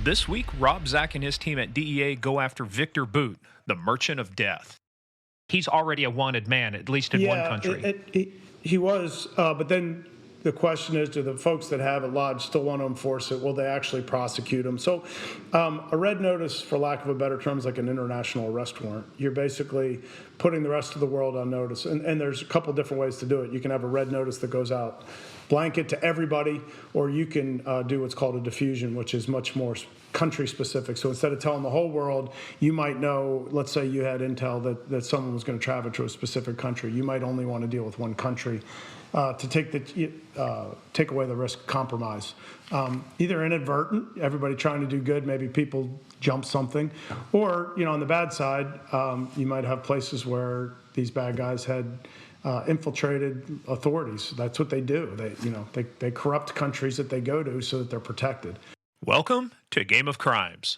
This week, Rob, Zach, and his team at DEA go after Viktor Bout, the Merchant of Death. He's already a wanted man, at least in one country. He was, but then the question is, do the folks that have it lodged still want to enforce it? Will they actually prosecute him? So a red notice, for lack of a better term, is like an international arrest warrant. You're basically putting the rest of the world on notice. And there's a couple different ways to do it. You can have a red notice that goes out blanket to everybody, or you can do what's called a diffusion, which is much more country specific. So instead of telling the whole world, you might know, let's say you had intel that someone was going to travel to a specific country. You might only want to deal with one country to take away the risk of compromise. Either inadvertent, everybody trying to do good, maybe people jump something, or on the bad side, you might have places where these bad guys had infiltrated authorities. That's what they do. They corrupt countries that they go to so that they're protected. Welcome to Game of Crimes.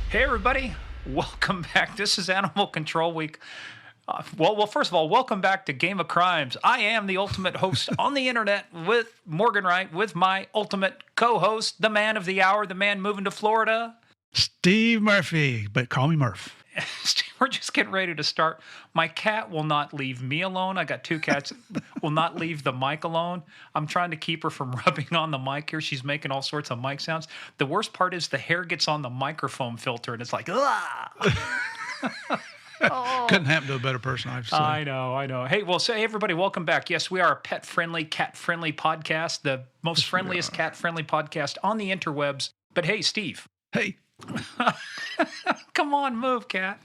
Hey everybody, welcome back. This is Animal Control Week. Well, first of all, welcome back to Game of Crimes. I am the ultimate host on the internet with Morgan Wright, with my ultimate co-host, the man of the hour, the man moving to Florida, Steve Murphy, but call me Murph. We're just getting ready to start. My cat will not leave me alone. I got two cats, will not leave the mic alone. I'm trying to keep her from rubbing on the mic here. She's making all sorts of mic sounds. The worst part is the hair gets on the microphone filter, and it's like, Oh. Couldn't happen to a better person, I have to say. I know. Hey, well, say everybody, welcome back. Yes, we are a pet-friendly, cat-friendly podcast, the most friendliest cat-friendly podcast on the interwebs. But hey, Steve. Hey. Come on, move, cat.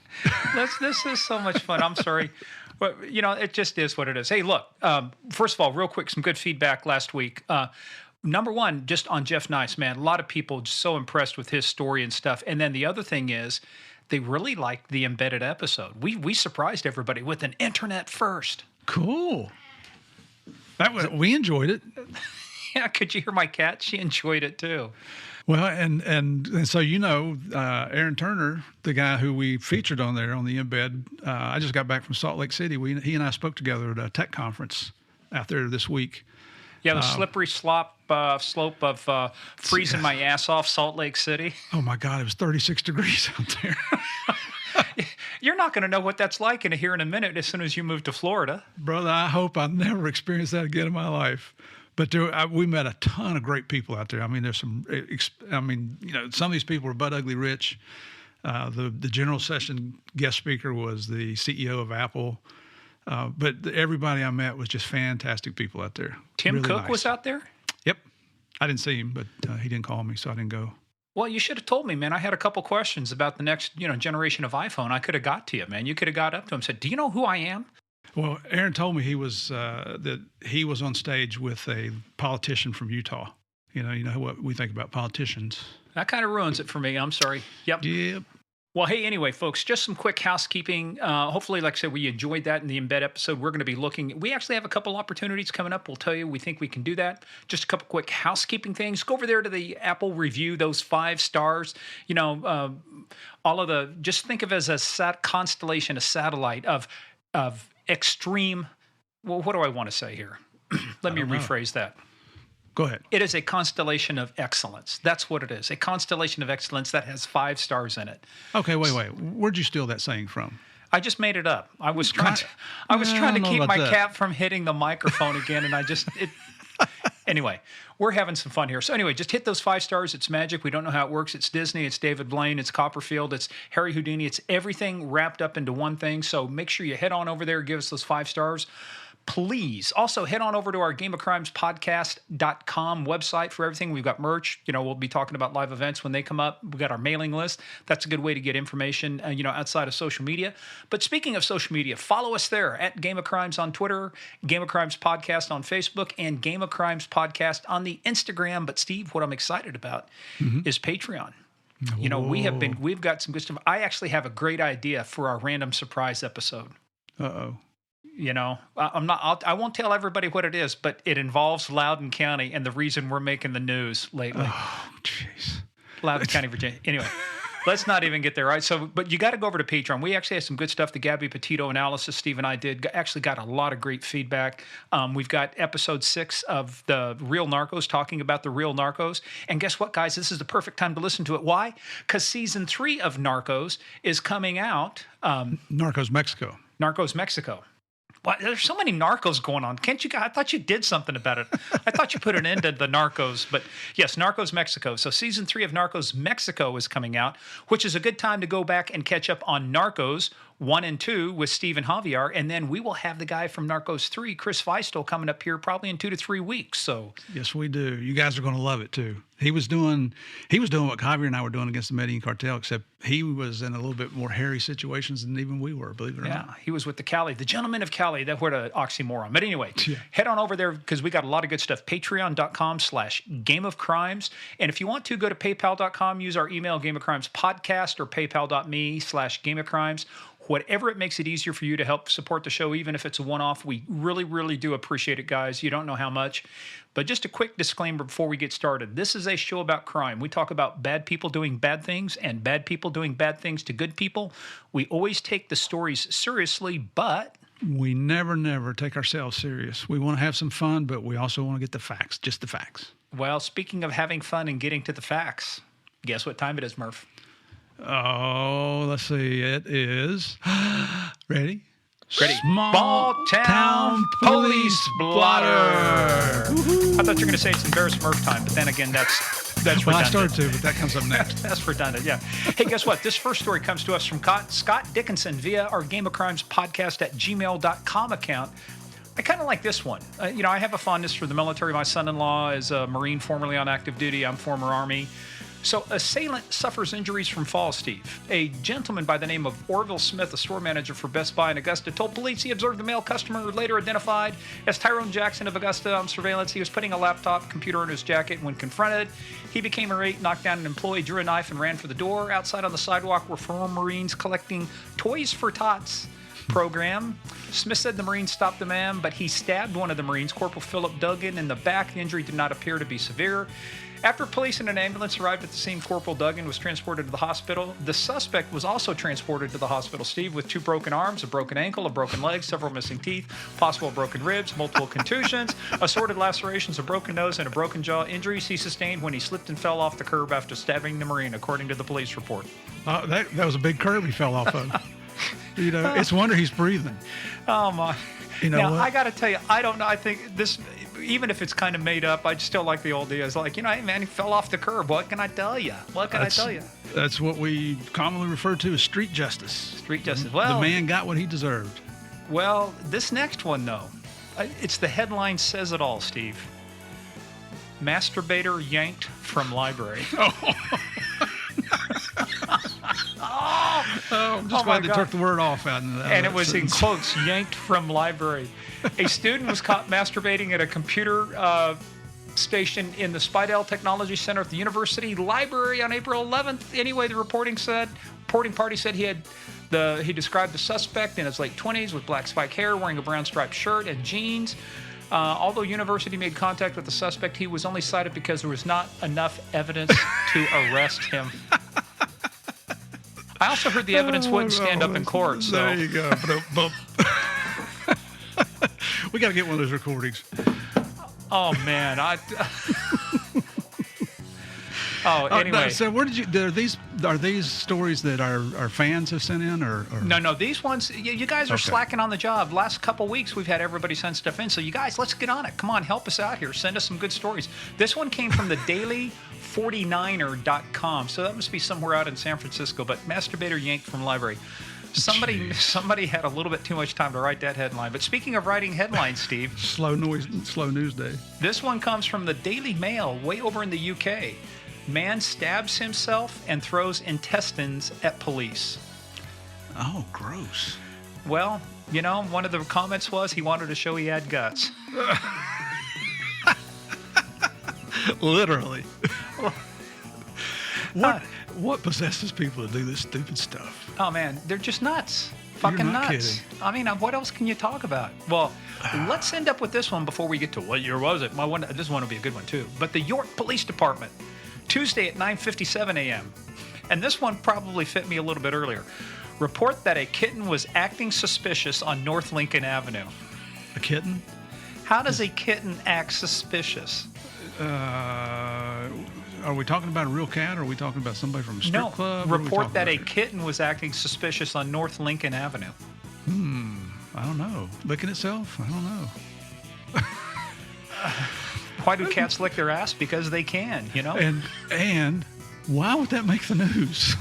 This is so much fun. I'm sorry. But, it just is what it is. Hey, look, first of all, real quick, some good feedback last week. Number one, just on Jeff Nice, man, a lot of people just so impressed with his story and stuff. And then the other thing is, they really liked the embedded episode. We surprised everybody with an internet first. Cool. We enjoyed it. Yeah, could you hear my cat? She enjoyed it too. Well, and so Aaron Turner, the guy who we featured on there on the embed, I just got back from Salt Lake City. He and I spoke together at a tech conference out there this week. Yeah, the slippery slope of freezing my ass off Salt Lake City. Oh, my God. It was 36 degrees out there. You're not going to know what that's like here in a minute as soon as you move to Florida. Brother, I hope I never experience that again in my life. But we met a ton of great people out there. I mean, some of these people were butt ugly rich. The general session guest speaker was the CEO of Apple. But everybody I met was just fantastic people out there. Tim really Cook nice. was out there? Yep. I didn't see him, but he didn't call me, so I didn't go. Well, you should have told me, man. I had a couple questions about the next, generation of iPhone. I could have got to you, man. You could have got up to him and said, do you know who I am? Well, Aaron told me he was on stage with a politician from Utah. You know what we think about politicians. That kind of ruins it for me. I'm sorry. Yep. Well, hey, anyway, folks, just some quick housekeeping. Hopefully, like I said, we enjoyed that in the embed episode. We're going to be looking. We actually have a couple opportunities coming up. We'll tell you we think we can do that. Just a couple quick housekeeping things. Go over there to the Apple review, those 5 stars. All of the, just think of it as a constellation, a satellite of extreme. Well, what do I want to say here? Let me rephrase that. Go ahead. It is a constellation of excellence. That's what it is. A constellation of excellence that has 5 stars in it. Okay, wait. Where'd you steal that saying from? I just made it up. I was trying to keep my cat from hitting the microphone again, and Anyway, we're having some fun here. So anyway, just hit those 5 stars. It's magic. We don't know how it works. It's Disney. It's David Blaine. It's Copperfield. It's Harry Houdini. It's everything wrapped up into one thing. So make sure you head on over there. Give us those 5 stars. Please also head on over to our gameofcrimespodcast.com website for everything. We've got merch. We'll be talking about live events when they come up. We've got our mailing list. That's a good way to get information, outside of social media. But speaking of social media, follow us there at Game of Crimes on Twitter, Game of Crimes Podcast on Facebook, and Game of Crimes Podcast on the Instagram. But Steve, what I'm excited about is Patreon. We've got some good stuff. I actually have a great idea for our random surprise episode. Uh-oh. I won't tell everybody what it is, but it involves Loudoun County and the reason we're making the news lately. Oh, jeez. Loudoun County, Virginia. Anyway, let's not even get there, right? So, but you got to go over to Patreon. We actually had some good stuff. The Gabby Petito analysis Steve and I did actually got a lot of great feedback. We've got episode 6 of the Real Narcos talking about the real Narcos. And guess what, guys? This is the perfect time to listen to it. Why? Because season 3 of Narcos is coming out. Narcos Mexico. Narcos Mexico. Well, there's so many Narcos going on. Can't you guys? I thought you did something about it. I thought you put an end to the Narcos. But yes, Narcos Mexico. So season 3 of Narcos Mexico is coming out, which is a good time to go back and catch up on Narcos 1 and 2 with Steve and Javier. And then we will have the guy from Narcos 3, Chris Feistel, coming up here probably in 2 to 3 weeks. So yes, we do. You guys are going to love it too. He was doing what Javier and I were doing against the Medellin cartel, except he was in a little bit more hairy situations than even we were, believe it or not. Yeah, he was with the Cali, the gentlemen of Cali. That word an oxymoron. But anyway, head on over there because we got a lot of good stuff. Patreon.com/Game of Crimes. And if you want to, go to PayPal.com, use our email, Game of Crimes Podcast, or PayPal.me/Game of Crimes. Whatever it makes it easier for you to help support the show, even if it's a one-off, we really, really do appreciate it, guys. You don't know how much. But just a quick disclaimer before we get started. This is a show about crime. We talk about bad people doing bad things and bad people doing bad things to good people. We always take the stories seriously, but we never take ourselves serious. We want to have some fun, but we also want to get the facts, just the facts. Well, speaking of having fun and getting to the facts, guess what time it is, Murph? Oh, let's see. It is. Ready? Ready. Small town police blotter. I thought you were going to say it's Embarrassed Murph time, but then again, that's redundant. Well, I started to, but that comes up next. That's redundant, yeah. Hey, guess what? This first story comes to us from Scott Dickinson via our Game of Crimes podcast at gmail.com account. I kind of like this one. I have a fondness for the military. My son-in-law is a Marine formerly on active duty. I'm former Army. So, assailant suffers injuries from fall, Steve. A gentleman by the name of Orville Smith, a store manager for Best Buy in Augusta, told police he observed the male customer, later identified as Tyrone Jackson of Augusta, on surveillance. He was putting a laptop computer in his jacket. When confronted, he became irate, knocked down an employee, drew a knife, and ran for the door. Outside on the sidewalk were former Marines collecting Toys for Tots program. Smith said the Marines stopped the man, but he stabbed one of the Marines, Corporal Philip Duggan, in the back. The injury did not appear to be severe. After police and an ambulance arrived at the scene, Corporal Duggan was transported to the hospital. The suspect was also transported to the hospital, Steve, with 2 broken arms, a broken ankle, a broken leg, several missing teeth, possible broken ribs, multiple contusions, assorted lacerations, a broken nose, and a broken jaw. Injuries he sustained when he slipped and fell off the curb after stabbing the Marine, according to the police report. That was a big curb he fell off of. It's a wonder he's breathing. Oh, my. Now, I got to tell you, I don't know. I think this, even if it's kind of made up, I still like the old deal. It's like, hey, man, he fell off the curb. What can I tell you? That's what we commonly refer to as street justice. Street justice. Well, the man got what he deserved. Well, this next one, though, it's the headline says it all, Steve. Masturbator yanked from library. I'm just glad they took the word off out of that. And it was in quotes, yanked from library. A student was caught masturbating at a computer station in the Spidell Technology Center at the university library on April 11th. Anyway, the reporting party said he described the suspect in his late 20s with black spike hair, wearing a brown striped shirt and jeans. Although university made contact with the suspect, he was only cited because there was not enough evidence to arrest him. I also heard the evidence wouldn't stand up in court. So. There you go. We got to get one of those recordings. Oh, man. Anyway. So where did you? Are these stories that our fans have sent in, or? No. These ones, you guys are slacking on the job. Last couple weeks, we've had everybody send stuff in. So you guys, let's get on it. Come on, help us out here. Send us some good stories. This one came from the Daily49er.com. So that must be somewhere out in San Francisco. But masturbator yanked from library. Somebody had a little bit too much time to write that headline. But speaking of writing headlines, Steve. Slow news day. This one comes from the Daily Mail, way over in the UK. Man stabs himself and throws intestines at police. Oh, gross. Well, one of the comments was he wanted to show he had guts. Literally. What possesses people to do this stupid stuff? Oh man, they're just nuts. Fucking not nuts. kidding. I mean, what else can you talk about? Well, let's end up with this one before we get to what year was it. This one will be a good one too. But the York Police Department, Tuesday at 9:57 a.m. And this one probably fit me a little bit earlier. Report that a kitten was acting suspicious on North Lincoln Avenue. A kitten? How does a kitten act suspicious? Are we talking about a real cat, or are we talking about somebody from a strip club? Report that a kitten was acting suspicious on North Lincoln Avenue. I don't know. Licking itself? I don't know. Why do cats lick their ass? Because they can, you know? And why would that make the news?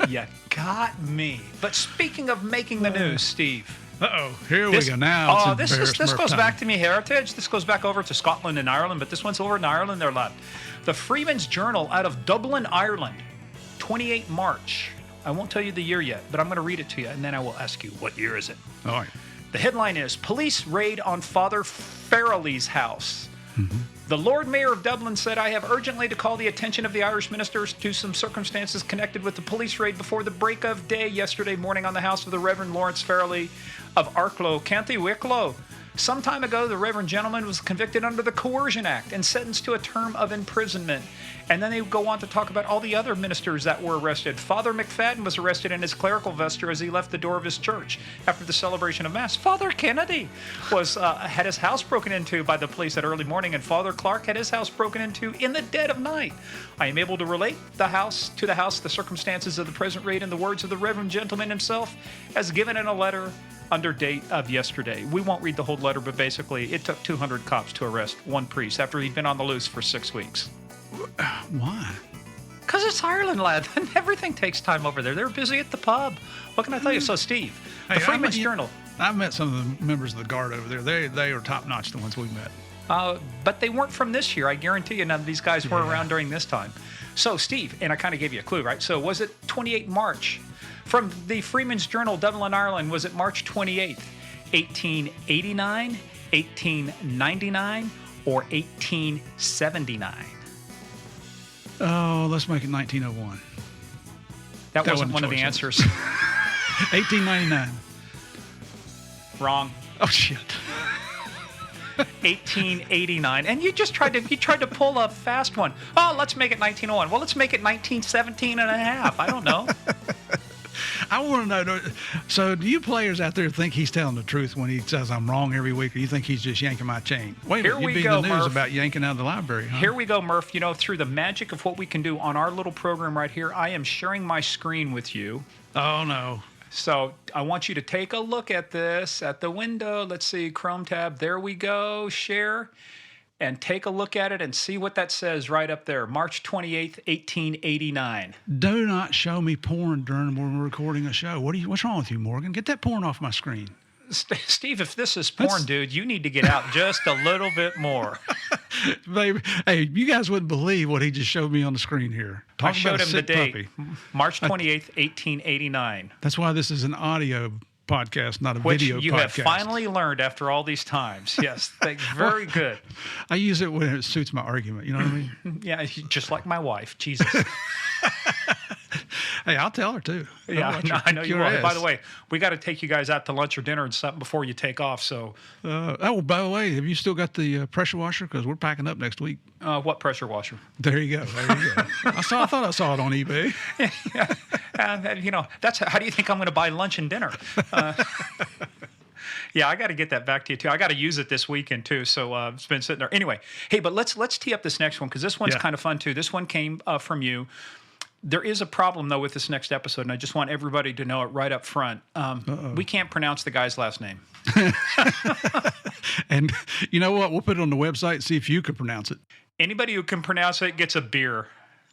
You got me. But speaking of making the news, Steve. Here we go. Now this goes back to me heritage. This goes back over to Scotland and Ireland, but this one's over in Ireland. They're left. The Freeman's Journal out of Dublin, Ireland, 28 March. I won't tell you the year yet, but I'm going to read it to you, and then I will ask you, what year is it? All right. The headline is, Police Raid on Father Farrelly's House. Mm-hmm. The Lord Mayor of Dublin said, I have urgently to call the attention of the Irish ministers to some circumstances connected with the police raid before the break of day yesterday morning on the house of the Reverend Lawrence Farrelly of Arklow, County Wicklow. Some time ago, the Reverend gentleman was convicted under the Coercion Act and sentenced to a term of imprisonment. And then they go on to talk about all the other ministers that were arrested. Father McFadden was arrested in his clerical vesture as he left the door of his church after the celebration of Mass. Father Kennedy had his house broken into by the police at early morning, and Father Clark had his house broken into in the dead of night. I am able to relate the circumstances of the present raid in the words of the Reverend gentleman himself, as given in a letter under date of yesterday. We won't read the whole letter, but basically it took 200 cops to arrest one priest after he'd been on the loose for 6 weeks. Why? Because it's Ireland, lad. And everything takes time over there. They're busy at the pub. What can I tell you? So, Steve, the Freeman's Journal. I've met some of the members of the Guard over there. They are top-notch, the ones we met. But they weren't from this year. I guarantee you none of these guys were around during this time. So, Steve, and I kind of gave you a clue, right? So, was it 28 March? From the Freeman's Journal, Dublin, Ireland, was it March 28th, 1889, 1899, or 1879? Oh, let's make it 1901. That wasn't one of the answers. 1899. Wrong. Oh, shit. 1889. And you tried to pull a fast one. Oh, let's make it 1901. Well, let's make it 1917 and a half. I don't know. I want to know, so do you players out there think he's telling the truth when he says I'm wrong every week, or you think he's just yanking my chain? Wait a minute, you'd be in the news Murph. About yanking out of the library, huh? Here we go, Murph. You know, through the magic of what we can do on our little program right here, I am sharing my screen with you. Oh, no. So I want you to take a look at this at the window. Let's see, Chrome tab. There we go. Share. And take a look at it and see what that says right up there. March 28th, 1889. Do not show me porn during when we're recording a show. What's wrong with you, Morgan? Get that porn off my screen. Steve, if this is porn, dude, you need to get out just a little bit more. Baby, hey, you guys wouldn't believe what he just showed me on the screen here. I showed him the date, March 28th, 1889. That's why this is an audio podcast, not a video podcast. Which you have finally learned after all these times. Yes, very good. I use it when it suits my argument. You know what I mean? Yeah, just like my wife. Jesus. Hey, I'll tell her too. Yeah, I know you will. Hey, by the way, we got to take you guys out to lunch or dinner and something before you take off. So. By the way, have you still got the pressure washer? Because we're packing up next week. What pressure washer? There you go. I thought I saw it on eBay. Yeah, that's how do you think I'm going to buy lunch and dinner? Yeah, I got to get that back to you too. I got to use it this weekend too, so it's been sitting there. Anyway, hey, but let's tee up this next one because this one's kind of fun too. This one came from you. There is a problem though with this next episode, and I just want everybody to know it right up front. We can't pronounce the guy's last name. And you know what? We'll put it on the website and see if you can pronounce it. Anybody who can pronounce it gets a beer.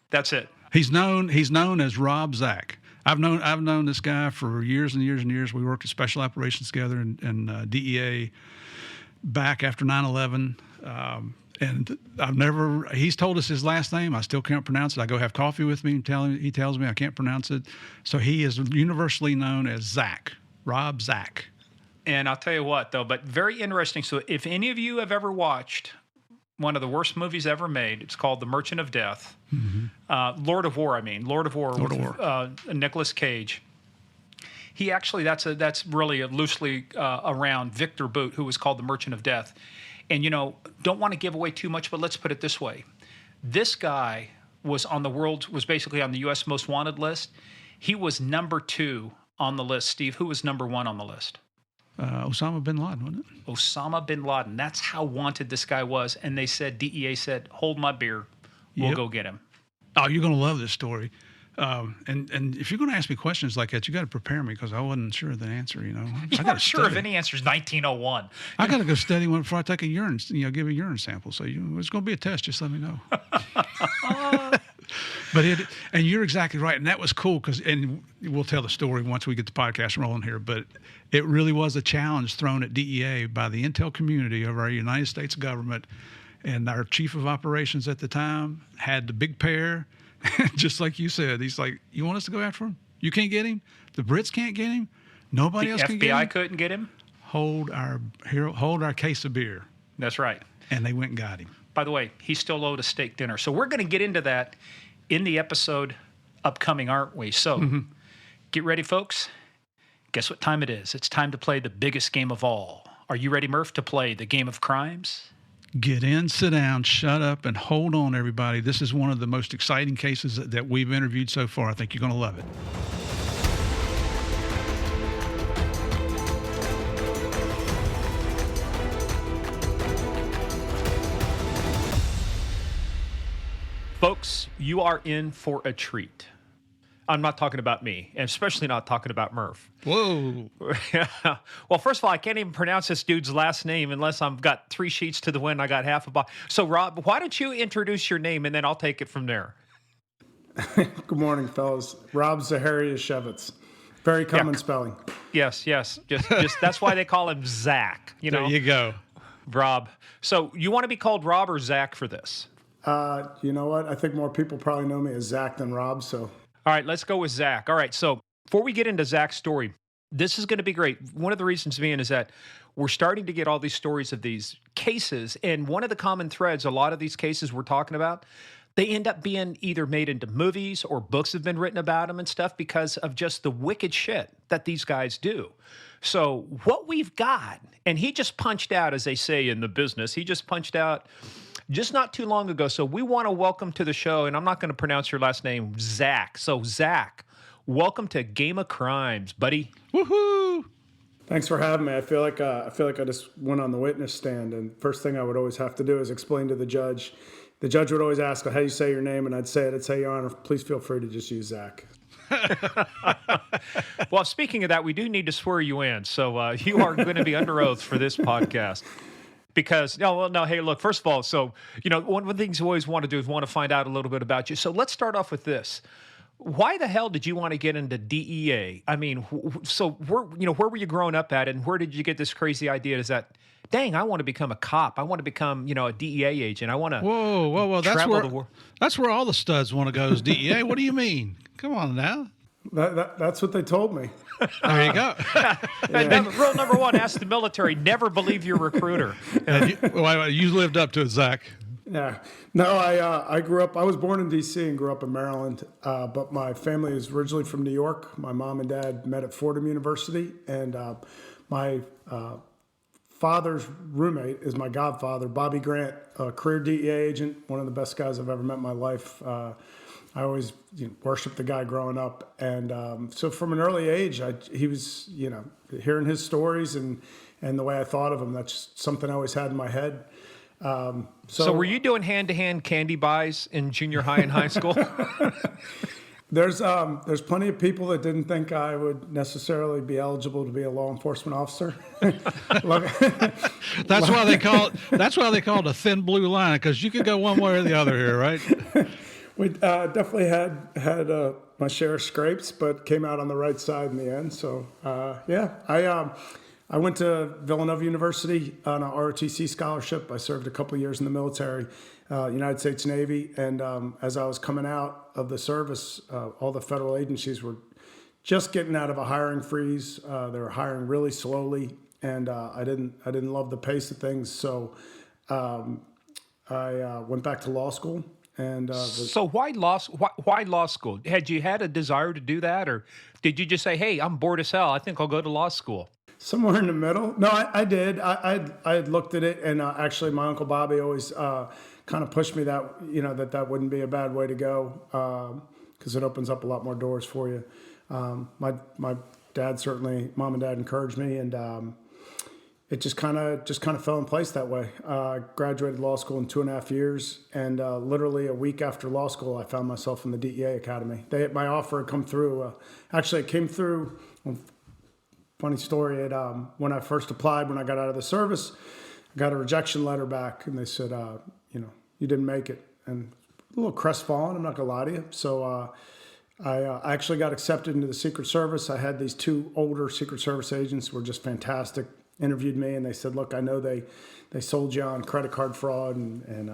That's it. He's known as Rob Zach. I've known this guy for years and years and years. We worked at Special Operations together in DEA back after 9/11. And he's told us his last name. I still can't pronounce it. I go have coffee with me and he tells me I can't pronounce it. So he is universally known as Zach, Rob Zach. And I'll tell you what though, but very interesting. So if any of you have ever watched one of the worst movies ever made. It's called The Merchant of Death. Lord of War, Lord of War with Nicolas Cage. He actually, that's really loosely around Viktor Bout, who was called the Merchant of Death. And, don't want to give away too much, but let's put it this way. This guy was basically on the U.S. Most Wanted list. He was number 2 on the list. Steve, who was number 1 on the list? Osama bin Laden, wasn't it? Osama bin Laden. That's how wanted this guy was. And DEA said, hold my beer. We'll go get him. Oh, you're going to love this story. And if you're going to ask me questions like that, you got to prepare me because I wasn't sure of the answer. You're not sure of any answers. 1901. I got to go study one before I take a urine. Give a urine sample. So it's going to be a test. Just let me know. And you're exactly right. And that was cool and we'll tell the story once we get the podcast rolling here. But it really was a challenge thrown at DEA by the intel community of our United States government, and our chief of operations at the time had the big pair. Just like you said, he's like, you want us to go after him? You can't get him? The Brits can't get him? Nobody else can get him? The FBI couldn't get him? Hold our case of beer. That's right. And they went and got him. By the way, he still owed a steak dinner. So we're going to get into that in the episode upcoming, aren't we? So get ready, folks. Guess what time it is? It's time to play the biggest game of all. Are you ready, Murph, to play the game of crimes? Get in, sit down, shut up, and hold on, everybody. This is one of the most exciting cases that we've interviewed so far. I think you're going to love it. Folks, you are in for a treat. I'm not talking about me, and especially not talking about Murph. Whoa. Well, first of all, I can't even pronounce this dude's last name unless I've got 3 sheets to the wind. I got half a box. So, Rob, why don't you introduce your name, and then I'll take it from there. Good morning, fellas. Rob Zachariasiewicz. Very common spelling. Yes. Just that's why they call him Zach. There you go. Rob. So you want to be called Rob or Zach for this? You know what? I think more people probably know me as Zach than Rob, so... All right, let's go with Zach. All right, so before we get into Zach's story, this is going to be great. One of the reasons being is that we're starting to get all these stories of these cases, and one of the common threads, a lot of these cases we're talking about, they end up being either made into movies or books have been written about them and stuff because of just the wicked shit that these guys do. So what we've got, and he just punched out, as they say in the business, he just punched out just not too long ago. So we want to welcome to the show, and I'm not going to pronounce your last name, Zach. So Zach, welcome to Game of Crimes, buddy. Woohoo! Thanks for having me. I feel like I just went on the witness stand, and first thing I would always have to do is explain to the judge. The judge would always ask, how do you say your name? And I'd say, Your Honor, please feel free to just use Zach. Well, speaking of that, we do need to swear you in. So you are going to be under oath for this podcast. Because, hey, look, first of all, so, one of the things you always want to do is want to find out a little bit about you. So let's start off with this. Why the hell did you want to get into DEA? I mean, so where were you growing up at, and where did you get this crazy idea? Is that, dang, I want to become a cop. I want to become, a DEA agent. I want to whoa. travel the world. That's where all the studs want to go is DEA. What do you mean? Come on now. That's what they told me. There you go. Rule number 1, ask the military, never believe your recruiter. You lived up to it, Zach. Yeah. No, I grew up, I was born in D.C. and grew up in Maryland, but my family is originally from New York. My mom and dad met at Fordham University, and my father's roommate is my godfather, Bobby Grant, a career DEA agent, one of the best guys I've ever met in my life. I always worshiped the guy growing up. And so from an early age, he was, hearing his stories and the way I thought of him, that's something I always had in my head. So were you doing hand-to-hand candy buys in junior high and high school? There's plenty of people that didn't think I would necessarily be eligible to be a law enforcement officer. That's why they call it a thin blue line, because you could go one way or the other here, right? We definitely had my share of scrapes, but came out on the right side in the end. So I went to Villanova University on a ROTC scholarship. I served a couple of years in the military, United States Navy, and as I was coming out of the service, all the federal agencies were just getting out of a hiring freeze. They were hiring really slowly, and I didn't love the pace of things. So I went back to law school and So why law school? Had you had a desire to do that, or did you just say, "Hey, I'm bored as hell. I think I'll go to law school"? somewhere in the middle. No, I did. I had looked at it, and actually, my Uncle Bobby always kind of pushed me that that wouldn't be a bad way to go because it opens up a lot more doors for you. My dad certainly, mom and dad encouraged me, and it just kind of fell in place that way. I graduated law school in 2.5 years, and literally a week after law school, I found myself in the DEA Academy. My offer had come through. Actually, it came through. Funny story. When I first applied, when I got out of the service, I got a rejection letter back, and they said, you didn't make it, and a little crestfallen. I'm not gonna lie to you. So I actually got accepted into the Secret Service. I had these 2 older Secret Service agents who were just fantastic. Interviewed me, and they said, "Look, I know they sold you on credit card fraud and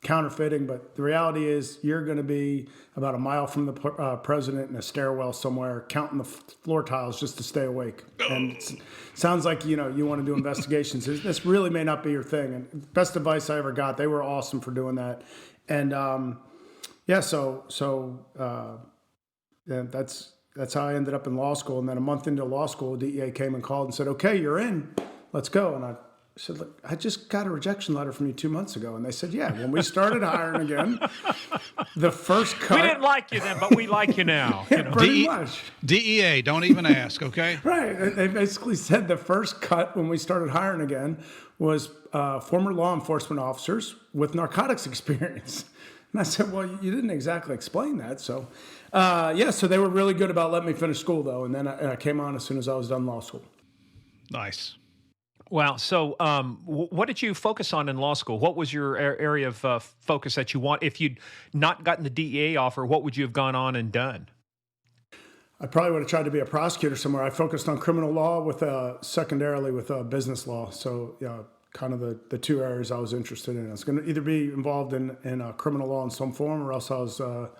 counterfeiting, but the reality is you're going to be about a mile from the president in a stairwell somewhere, counting the floor tiles just to stay awake." And it sounds like you want to do investigations. This really may not be your thing. And best advice I ever got. They were awesome for doing that. And that's how I ended up in law school. And then a month into law school, DEA came and called and said, "Okay, you're in. Let's go." And I said, "Look, I just got a rejection letter from you 2 months ago." And they said, "Yeah, when we started hiring again, the first cut." We didn't like you then, but we like you now. Yeah, pretty much. DEA, don't even ask, okay? Right. They basically said the first cut when we started hiring again was former law enforcement officers with narcotics experience. And I said, "Well, you didn't exactly explain that." So, so they were really good about letting me finish school, though. And then I came on as soon as I was done law school. Nice. Wow. So what did you focus on in law school? What was your area of focus that you want? If you'd not gotten the DEA offer, what would you have gone on and done? I probably would have tried to be a prosecutor somewhere. I focused on criminal law with secondarily with business law. So, kind of the 2 areas I was interested in. I was going to either be involved in criminal law in some form, or else I was going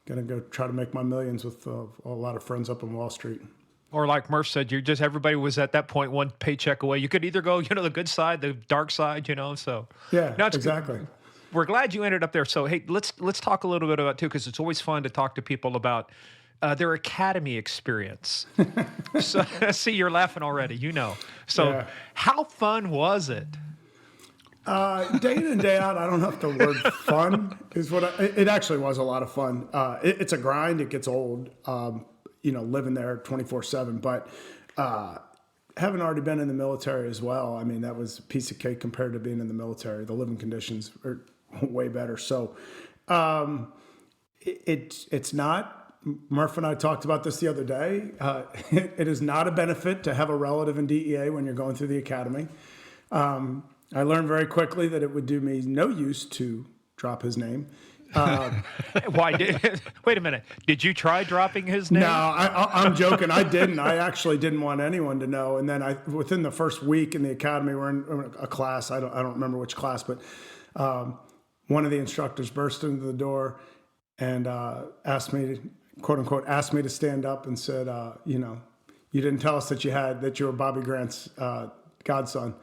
to go try to make my millions with a lot of friends up on Wall Street. Or like Murph said, everybody was at that point one paycheck away. You could either go, the good side, the dark side, so. Yeah, no, exactly. We're glad you ended up there. So, hey, let's talk a little bit about, too, because it's always fun to talk to people about their academy experience. So, see, you're laughing already, So, yeah. How fun was it? Day in and day out, I don't know if the word fun is it actually was a lot of fun. It's a grind. It gets old, living there 24/7, but having already been in the military as well, I mean, that was a piece of cake compared to being in the military. The living conditions are way better. So it's not, Murph and I talked about this the other day. It is not a benefit to have a relative in DEA when you're going through the academy. I learned very quickly that it would do me no use to drop his name. Why wait a minute? Did you try dropping his name? No, I'm joking. I didn't. I actually didn't want anyone to know. And then within the first week in the academy, we're in a class. I don't remember which class, but one of the instructors burst into the door and asked me to, quote unquote, asked me to stand up and said, you didn't tell us that you were Bobby Grant's godson.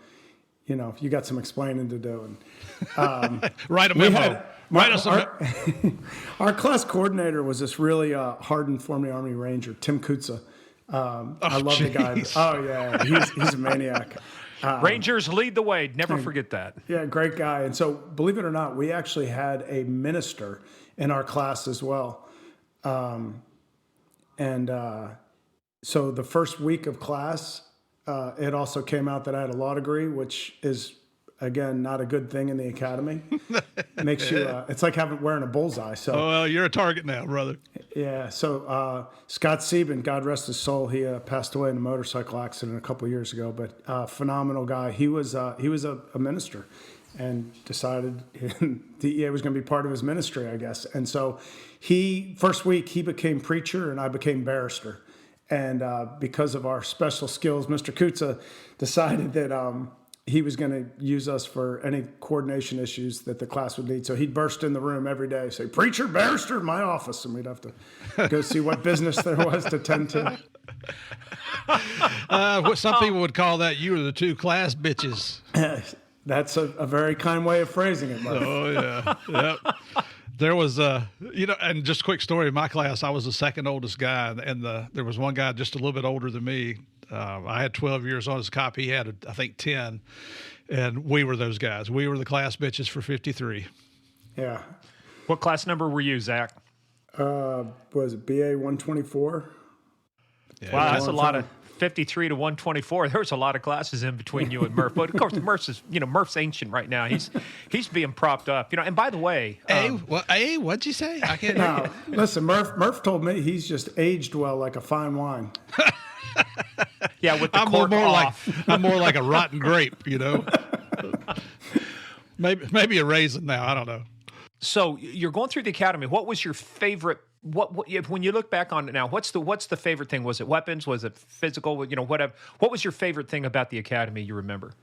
You got some explaining to do. And Write a memo. Our class coordinator was this really hardened former Army Ranger, Tim Kutza. I love the guy. Oh yeah, he's a maniac. Rangers lead the way. Never forget that. Yeah, great guy. And so, believe it or not, we actually had a minister in our class as well. So the first week of class, it also came out that I had a law degree, which is, again, not a good thing in the academy. Makes you, it's like wearing a bullseye. So, well, you're a target now, brother. Yeah. So Scott Sieben, God rest his soul, he passed away in a motorcycle accident a couple of years ago. But phenomenal guy. He was a minister, and decided DEA was going to be part of his ministry, I guess. And so first week he became preacher, and I became barrister. And because of our special skills, Mr. Kutza decided that he was going to use us for any coordination issues that the class would need. So he'd burst in the room every day, say, "Preacher, barrister, in my office," and we'd have to go see what business there was to tend to. What some people would call that, you were the two class bitches. That's a very kind way of phrasing it, Murph. Oh, yeah. Yep. There was and just a quick story. In my class, I was the second oldest guy, and there was one guy just a little bit older than me. I had 12 years on his cop. He had, I think, 10, and we were those guys. We were the class bitches for 53. Yeah. What class number were you, Zach? Was it BA 124? Yeah, Wow, that's a lot of 53 to 124. There was a lot of classes in between you and Murph. But of course, Murph's ancient right now. He's being propped up. And by the way, what'd you say? I can't hear you. Listen, Murph told me he's just aged well like a fine wine. Yeah, with the cork off. I'm more like a rotten grape, Maybe a raisin now. I don't know. So you're going through the academy. What was your favorite? When you look back on it now, what's the favorite thing? Was it weapons? Was it physical? Whatever. What was your favorite thing about the academy you remember?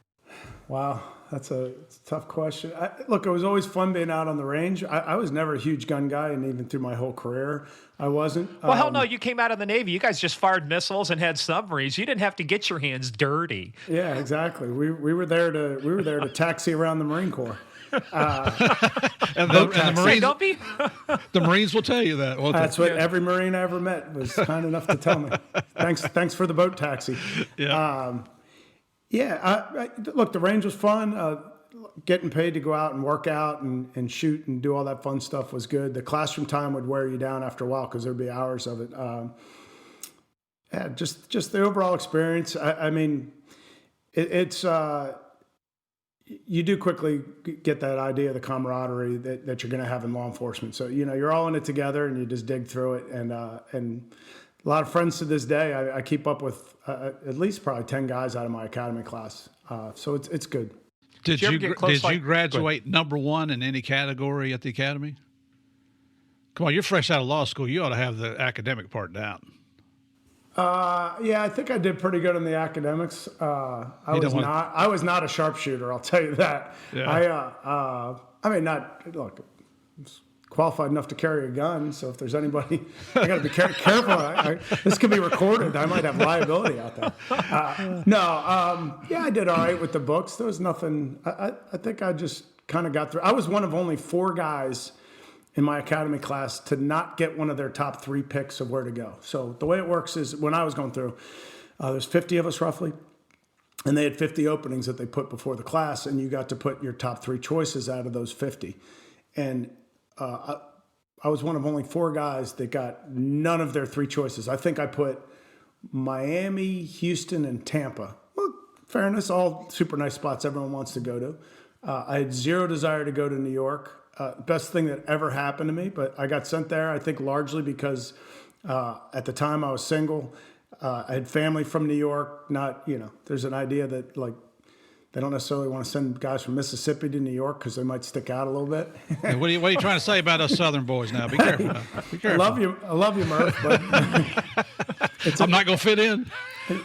Wow, it's a tough question. Look, it was always fun being out on the range. I was never a huge gun guy, and even through my whole career, I wasn't. Well, hell no, you came out of the Navy. You guys just fired missiles and had submarines. You didn't have to get your hands dirty. Yeah, exactly. We were there to taxi around the Marine Corps. And the Marines, don't be. The Marines will tell you that. That's what every Marine I ever met was kind enough to tell me. Thanks for the boat taxi. Yeah. Look, the range was fun. Getting paid to go out and work out and shoot and do all that fun stuff was good. The classroom time would wear you down after a while because there'd be hours of it. Just the overall experience. I mean, it's you do quickly get that idea of the camaraderie that you're going to have in law enforcement. So, you're all in it together and you just dig through it. And a lot of friends to this day, I keep up with at least probably 10 guys out of my academy class. So it's good. Did you graduate number one in any category at the academy? Come on, you're fresh out of law school. You ought to have the academic part down. Yeah, I think I did pretty good in the academics. I was not a sharpshooter, I'll tell you that. Yeah. Look, qualified enough to carry a gun, so if there's anybody, I got to be careful. This could be recorded. I might have liability out there. I did all right with the books. There was nothing. I think I just kind of got through. I was one of only 4 guys in my academy class to not get one of their top 3 picks of where to go. So the way it works is when I was going through, there's 50 of us roughly, and they had 50 openings that they put before the class, and you got to put your top 3 choices out of those 50. And I was one of only 4 guys that got none of their 3 choices. I think I put Miami, Houston, and Tampa. Well, fairness, all super nice spots everyone wants to go to. I had zero desire to go to New York. Best thing that ever happened to me, but I got sent there, I think largely because at the time I was single. I had family from New York. There's an idea that like they don't necessarily want to send guys from Mississippi to New York because they might stick out a little bit. Hey, what are you trying to say about us Southern boys now? Be careful. Be careful. I love you, Murph, but I'm not going to fit in.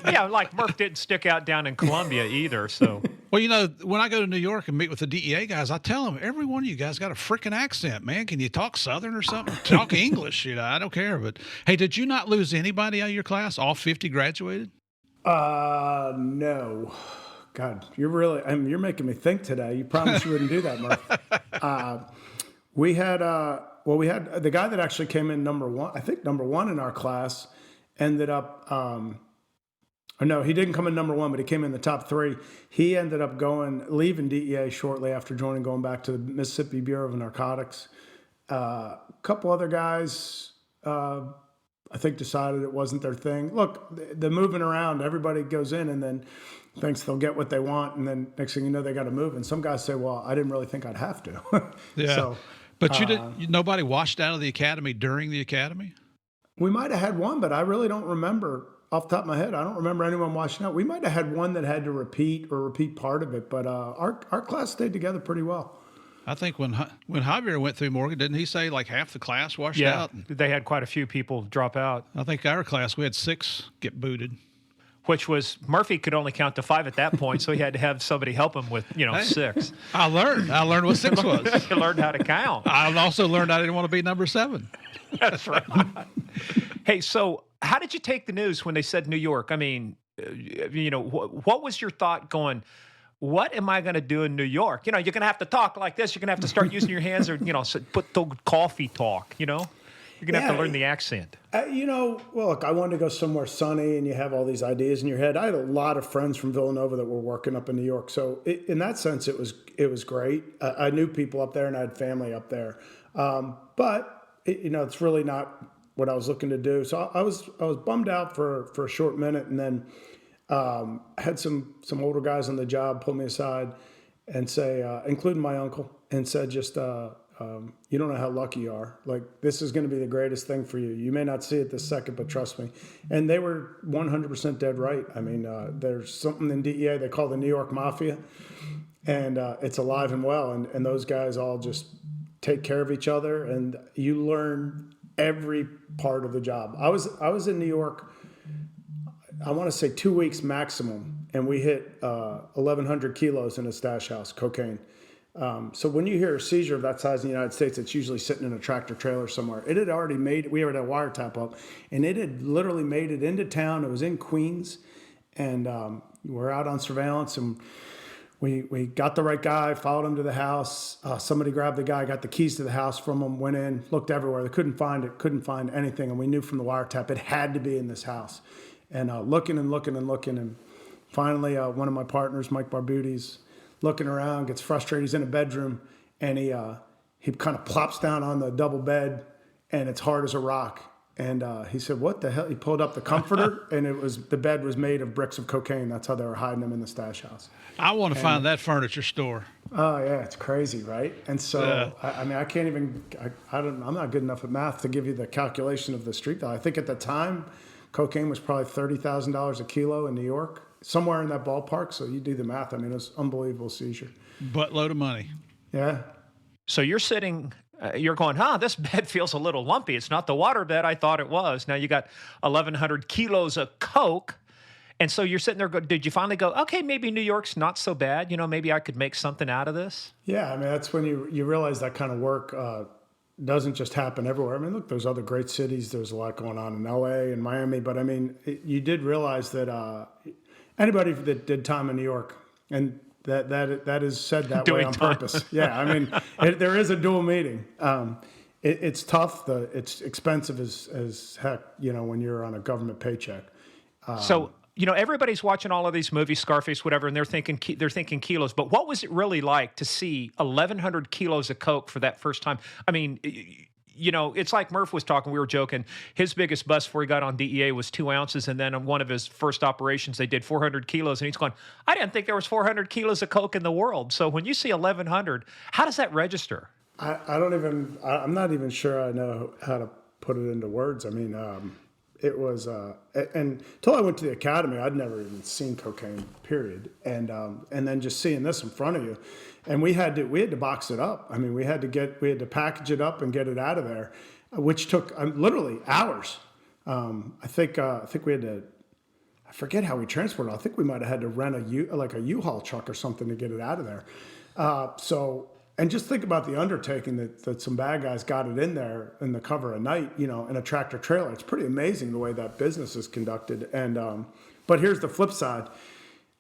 Yeah, like Murph didn't stick out down in Columbia either. So, well, when I go to New York and meet with the DEA guys, I tell them every one of you guys got a freaking accent, man. Can you talk Southern or something? Talk English, I don't care. But hey, did you not lose anybody out of your class? All 50 graduated? No. God, you're making me think today. You promised you wouldn't do that, Murph. We had the guy that actually came in number one in our class ended up, no, he didn't come in number 1, but he came in the top 3. He ended up leaving DEA shortly after going back to the Mississippi Bureau of Narcotics. A couple other guys, I think decided it wasn't their thing. Look, the moving around, everybody goes in and then thinks they'll get what they want, and then next thing you know, they got to move. And some guys say, "Well, I didn't really think I'd have to." Yeah. So, but nobody washed out of the academy during the academy? We might have had one, but I really don't remember off the top of my head. I don't remember anyone washing out. We might have had one that had to repeat part of it, but our class stayed together pretty well. I think when Javier went through Morgan, didn't he say like half the class washed out? Yeah, they had quite a few people drop out. I think our class, we had 6 get booted. Which was, Murphy could only count to 5 at that point, so he had to have somebody help him with, 6. I learned what 6 was. You learned how to count. I also learned I didn't want to be number 7. That's right. Hey, so how did you take the news when they said New York? I mean, what was your thought going, what am I going to do in New York? You're going to have to talk like this. You're going to have to start using your hands or, put the coffee talk, You're going to have to learn the accent. Well, look, I wanted to go somewhere sunny, and you have all these ideas in your head. I had a lot of friends from Villanova that were working up in New York. So in that sense, it was great. I knew people up there, and I had family up there. But it's really not what I was looking to do. So I was bummed out for a short minute, and then had some older guys on the job pull me aside and say, including my uncle, and said, just you don't know how lucky you are. Like, this is going to be the greatest thing for you. You may not see it this second, but trust me. And they were 100% dead right. I mean, there's something in DEA they call the New York Mafia, and it's alive and well. And those guys all just take care of each other, and you learn every part of the job. I was in New York, I want to say 2 weeks maximum, and we hit 1,100 kilos in a stash house, cocaine. So when you hear a seizure of that size in the United States, it's usually sitting in a tractor trailer somewhere. It had already we had a wiretap up, and it had literally made it into town. It was in Queens, and we're out on surveillance, and we got the right guy, followed him to the house. Somebody grabbed the guy, got the keys to the house from him, went in, looked everywhere. They couldn't find it, couldn't find anything, and we knew from the wiretap it had to be in this house. And looking, and finally one of my partners, Mike Barbudi's, looking around, gets frustrated. He's in a bedroom, and he kind of plops down on the double bed, and it's hard as a rock. And he said, "What the hell?" He pulled up the comforter, and the bed was made of bricks of cocaine. That's how they were hiding them in the stash house. I want to find that furniture store. Oh yeah, it's crazy, right? And so I mean, I can't even. I'm not good enough at math to give you the calculation of the street value. I think at the time, cocaine was probably $30,000 a kilo in New York, somewhere in that ballpark. So you do the math. I mean, it was unbelievable seizure. Buttload of money. Yeah. So you're sitting, you're going, this bed feels a little lumpy. It's not the water bed I thought it was. Now you got 1,100 kilos of coke. And so you're sitting there, did you finally go, okay, maybe New York's not so bad. Maybe I could make something out of this? Yeah, I mean, that's when you realize that kind of work doesn't just happen everywhere. I mean, look, there's other great cities. There's a lot going on in LA and Miami. But I mean, you did realize that anybody that did time in New York, and that is said that way on purpose. Yeah, I mean, there is a dual meaning. It's tough. It's expensive as heck, when you're on a government paycheck. So everybody's watching all of these movies, Scarface, whatever, and they're thinking kilos. But what was it really like to see 1,100 kilos of coke for that first time? I mean, it's like Murph was talking. We were joking. His biggest bust before he got on DEA was 2 ounces, and then on one of his first operations, they did 400 kilos. And he's going, I didn't think there was 400 kilos of coke in the world. So when you see 1,100, how does that register? I'm not even sure I know how to put it into words. I mean, it was, and until I went to the academy, I'd never even seen cocaine, period. And then just seeing this in front of you, and we had to box it up. I mean, we had to package it up and get it out of there, which took literally hours. I think we had to, I forget how we transported it. I think we might have had to rent a U-Haul truck or something to get it out of there. And just think about the undertaking that some bad guys got it in there in the cover of night, in a tractor trailer. It's pretty amazing the way that business is conducted. And but here's the flip side.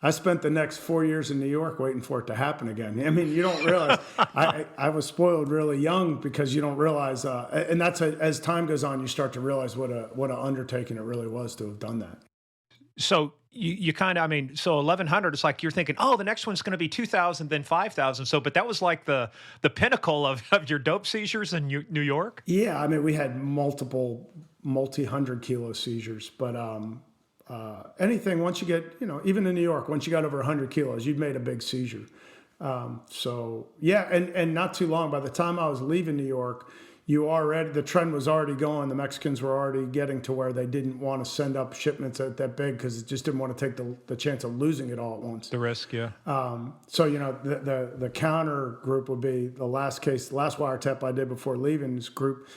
I spent the next 4 years in New York waiting for it to happen again. I mean, you don't realize. I was spoiled really young because you don't realize, and that's as time goes on, you start to realize what an undertaking it really was to have done that. So you kind of, so 1,100, it's like you're thinking, the next one's going to be 2,000, then 5,000. So, but that was like the pinnacle of your dope seizures in New York? Yeah, I mean, we had multi-hundred kilo seizures, but anything, once you get, even in New York, once you got over 100 kilos, you'd made a big seizure. So, yeah, and not too long, by the time I was leaving New York, the trend was already going. The Mexicans were already getting to where they didn't want to send up shipments that big because it just didn't want to take the chance of losing it all at once. The risk, yeah. So, the counter group would be the last wiretap I did before leaving this group,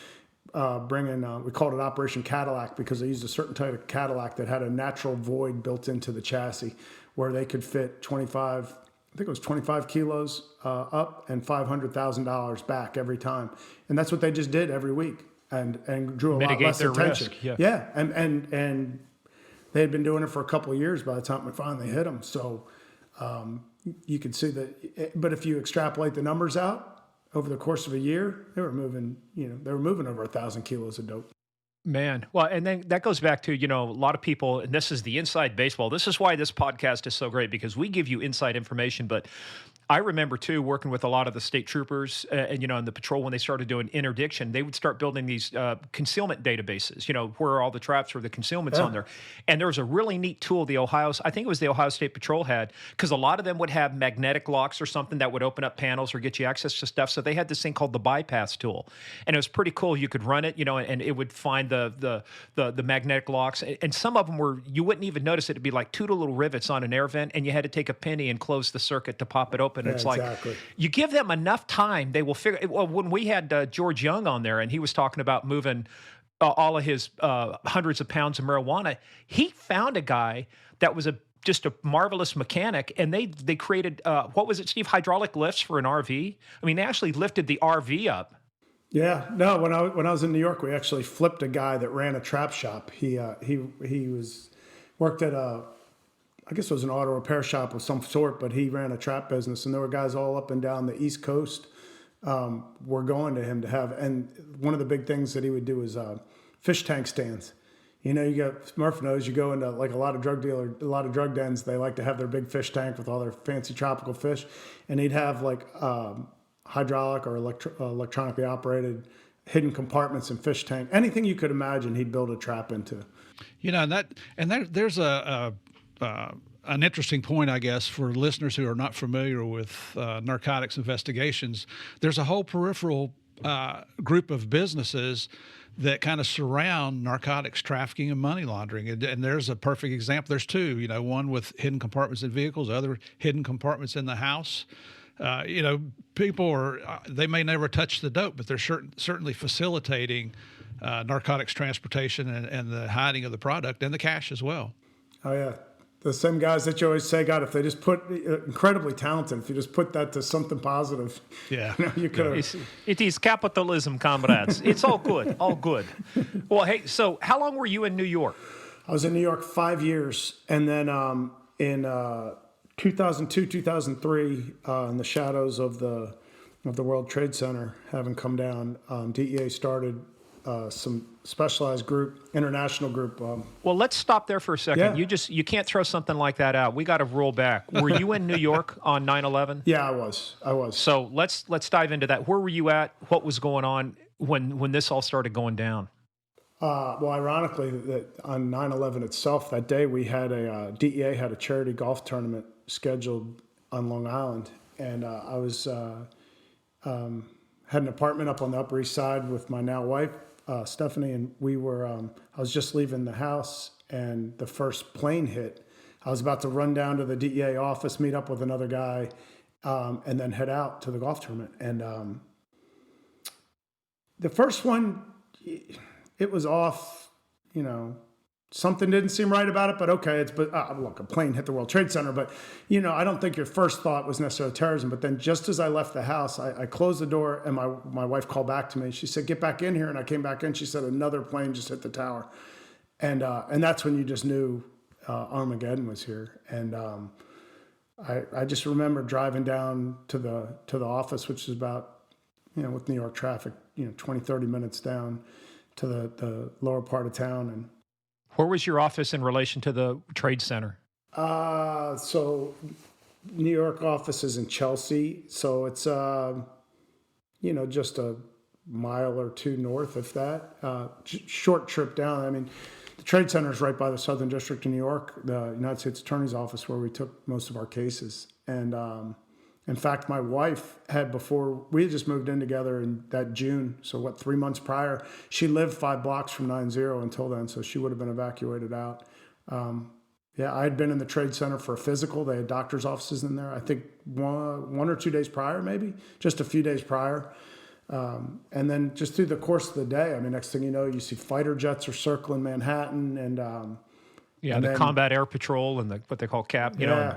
we called it Operation Cadillac because they used a certain type of Cadillac that had a natural void built into the chassis where they could fit 25 kilos up and $500,000 back every time. And that's what they just did every week and drew a lot less attention. Risk, yeah. And they had been doing it for a couple of years by the time we finally hit them. So, you could see that. But if you extrapolate the numbers out over the course of a year, they were moving over 1,000 kilos of dope. Man, well, and then that goes back to, a lot of people, and this is the inside baseball. This is why this podcast is so great, because we give you inside information. But I remember, too, working with a lot of the state troopers and the patrol when they started doing interdiction, they would start building these concealment databases, where all the traps or the concealment's on there. And there was a really neat tool I think it was the Ohio State Patrol had, because a lot of them would have magnetic locks or something that would open up panels or get you access to stuff. So they had this thing called the bypass tool. And it was pretty cool. You could run it, and it would find the magnetic locks. And some of them you wouldn't even notice it. It'd be like two little rivets on an air vent, and you had to take a penny and close the circuit to pop it open. And it's exactly. You give them enough time, they will figure. Well, when we had George Young on there, and he was talking about moving all of his hundreds of pounds of marijuana, he found a guy that was just a marvelous mechanic, and they created what was it, Steve? Hydraulic lifts for an RV. I mean, they actually lifted the RV up. Yeah, no. When I was in New York, we actually flipped a guy that ran a trap shop. He worked at I guess it was an auto repair shop of some sort, but he ran a trap business, and there were guys all up and down the East Coast were going to him to have. And one of the big things that he would do is fish tank stands. You got Smurf knows, you go into like a lot of drug dens, they like to have their big fish tank with all their fancy tropical fish, and he'd have like hydraulic or electronically operated hidden compartments in fish tank. Anything you could imagine, he'd build a trap into. There's an interesting point, I guess, for listeners who are not familiar with narcotics investigations. There's a whole peripheral group of businesses that kind of surround narcotics trafficking and money laundering. And there's a perfect example. There's two, one with hidden compartments in vehicles, other hidden compartments in the house. People they may never touch the dope, but they're certainly facilitating narcotics transportation and the hiding of the product and the cash as well. Oh, yeah. The same guys that you always say, God, if they just put incredibly talented, if you just put that to something positive, you could have. It is capitalism, comrades. It's all good, all good. Well, hey, so how long were you in New York? I was in New York 5 years, and then in 2002, 2003, in the shadows of the World Trade Center having come down, DEA started some specialized group, international group. Well, let's stop there for a second. Yeah. You can't throw something like that out. We got to roll back. Were you in New York on 9/11? Yeah, I was. So let's dive into that. Where were you at? What was going on when this all started going down? Well, ironically, that on 9/11 itself, that day we had DEA had a charity golf tournament scheduled on Long Island, and I was had an apartment up on the Upper East Side with my now wife, Stephanie, and we were. I was just leaving the house, and the first plane hit. I was about to run down to the DEA office, meet up with another guy, and then head out to the golf tournament. And the first one, it was off. Something didn't seem right about it, but okay, look, a plane hit the World Trade Center, but I don't think your first thought was necessarily terrorism. But then just as I left the house, I closed the door, and my wife called back to me. She said, "Get back in here." And I came back in. She said, "Another plane just hit the tower." And that's when you just knew Armageddon was here. And I just remember driving down to the office, which is about, with New York traffic, 20, 30 minutes down to the lower part of town. And where was your office in relation to the Trade Center? So New York office is in Chelsea. So it's, just a mile or two north, if that. Short trip down. I mean, the Trade Center is right by the Southern District of New York, the United States Attorney's Office, where we took most of our cases. And in fact, my wife we had just moved in together in that June. So 3 months prior, she lived 5 blocks from 9/0 until then. So she would have been evacuated out. I had been in the Trade Center for a physical. They had doctor's offices in there. I think one or 2 days prior, maybe just a few days prior. And then just through the course of the day, I mean, next thing you know, you see fighter jets are circling Manhattan and the Combat Air Patrol and what they call CAP, And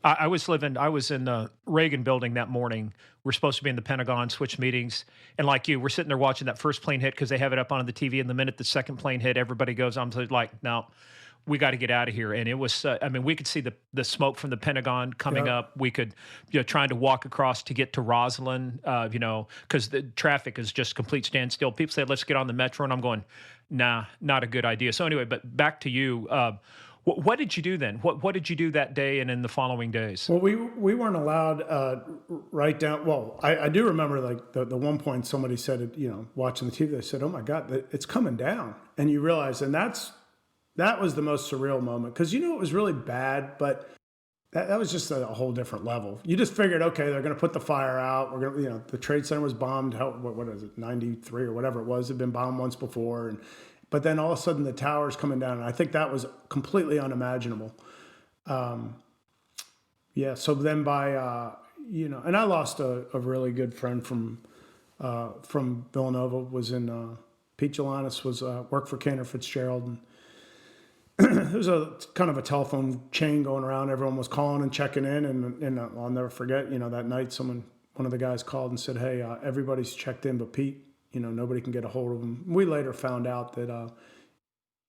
I was in the Reagan building that morning. We're supposed to be in the Pentagon, switch meetings. And like you, we're sitting there watching that first plane hit because they have it up on the TV. And the minute the second plane hit, everybody goes, I'm like, no, we got to get out of here. And it was, I mean, we could see the smoke from the Pentagon coming up. We could, trying to walk across to get to Roslyn, because the traffic is just complete standstill. People said, let's get on the metro. And I'm going, nah, not a good idea. So anyway, but back to you. What did you do then? What did you do that day and in the following days? Well, we weren't allowed write down. Well, I do remember like the one point somebody said it, watching the TV, they said, "Oh my God, it's coming down," and you realize, and that was the most surreal moment because it was really bad, but that was just a whole different level. You just figured, okay, they're going to put the fire out. We're going to, the Trade Center was bombed. What is it, 93 or whatever it was? It had been bombed once before, but then all of a sudden the towers coming down, and I think that was completely unimaginable. So then by, and I lost a really good friend from Villanova, was in, Pete Jalanis was, worked for Cantor Fitzgerald. And there was a kind of a telephone chain going around. Everyone was calling and checking in. And I'll never forget, that night one of the guys called and said, "Hey, everybody's checked in, but Pete, nobody can get a hold of him." We later found out that,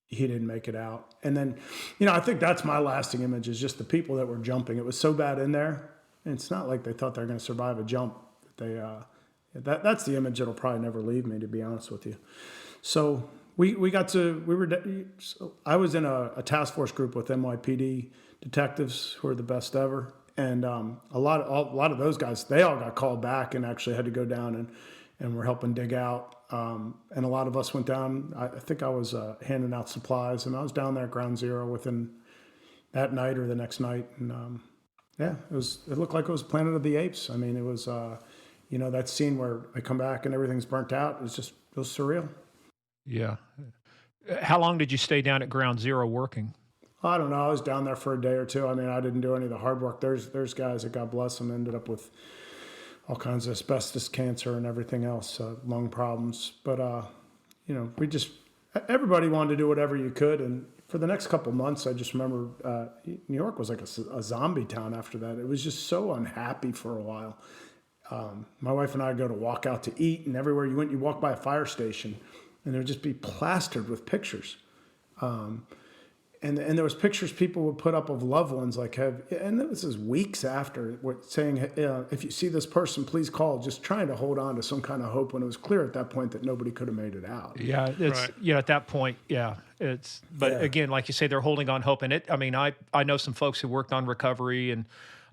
he didn't make it out. And then, I think that's my lasting image is just the people that were jumping. It was so bad in there. And it's not like they thought they were going to survive a jump. That's the image that'll probably never leave me, to be honest with you. So I was in a task force group with NYPD detectives who are the best ever. And a lot of those guys, they all got called back and actually had to go down and were helping dig out. And a lot of us went down. I think I was handing out supplies, and I was down there at Ground Zero within that night or the next night. And it looked like it was Planet of the Apes. I mean, it was, that scene where they come back and everything's burnt out. It was surreal. Yeah. How long did you stay down at Ground Zero working? I don't know. I was down there for a day or two. I mean, I didn't do any of the hard work. There's guys that, God bless them, ended up with all kinds of asbestos, cancer, and everything else, lung problems. But, everybody wanted to do whatever you could. And for the next couple months, I just remember New York was like a zombie town after that. It was just so unhappy for a while. My wife and I would go to walk out to eat, and everywhere you went, you walk by a fire station, and there'd just be plastered with pictures. And there was pictures people would put up of loved ones, and this is weeks after, saying, if you see this person, please call, just trying to hold on to some kind of hope when it was clear at that point that nobody could have made it out. Yeah, at that point, again, like you say, they're holding on hope. And I know some folks who worked on recovery, and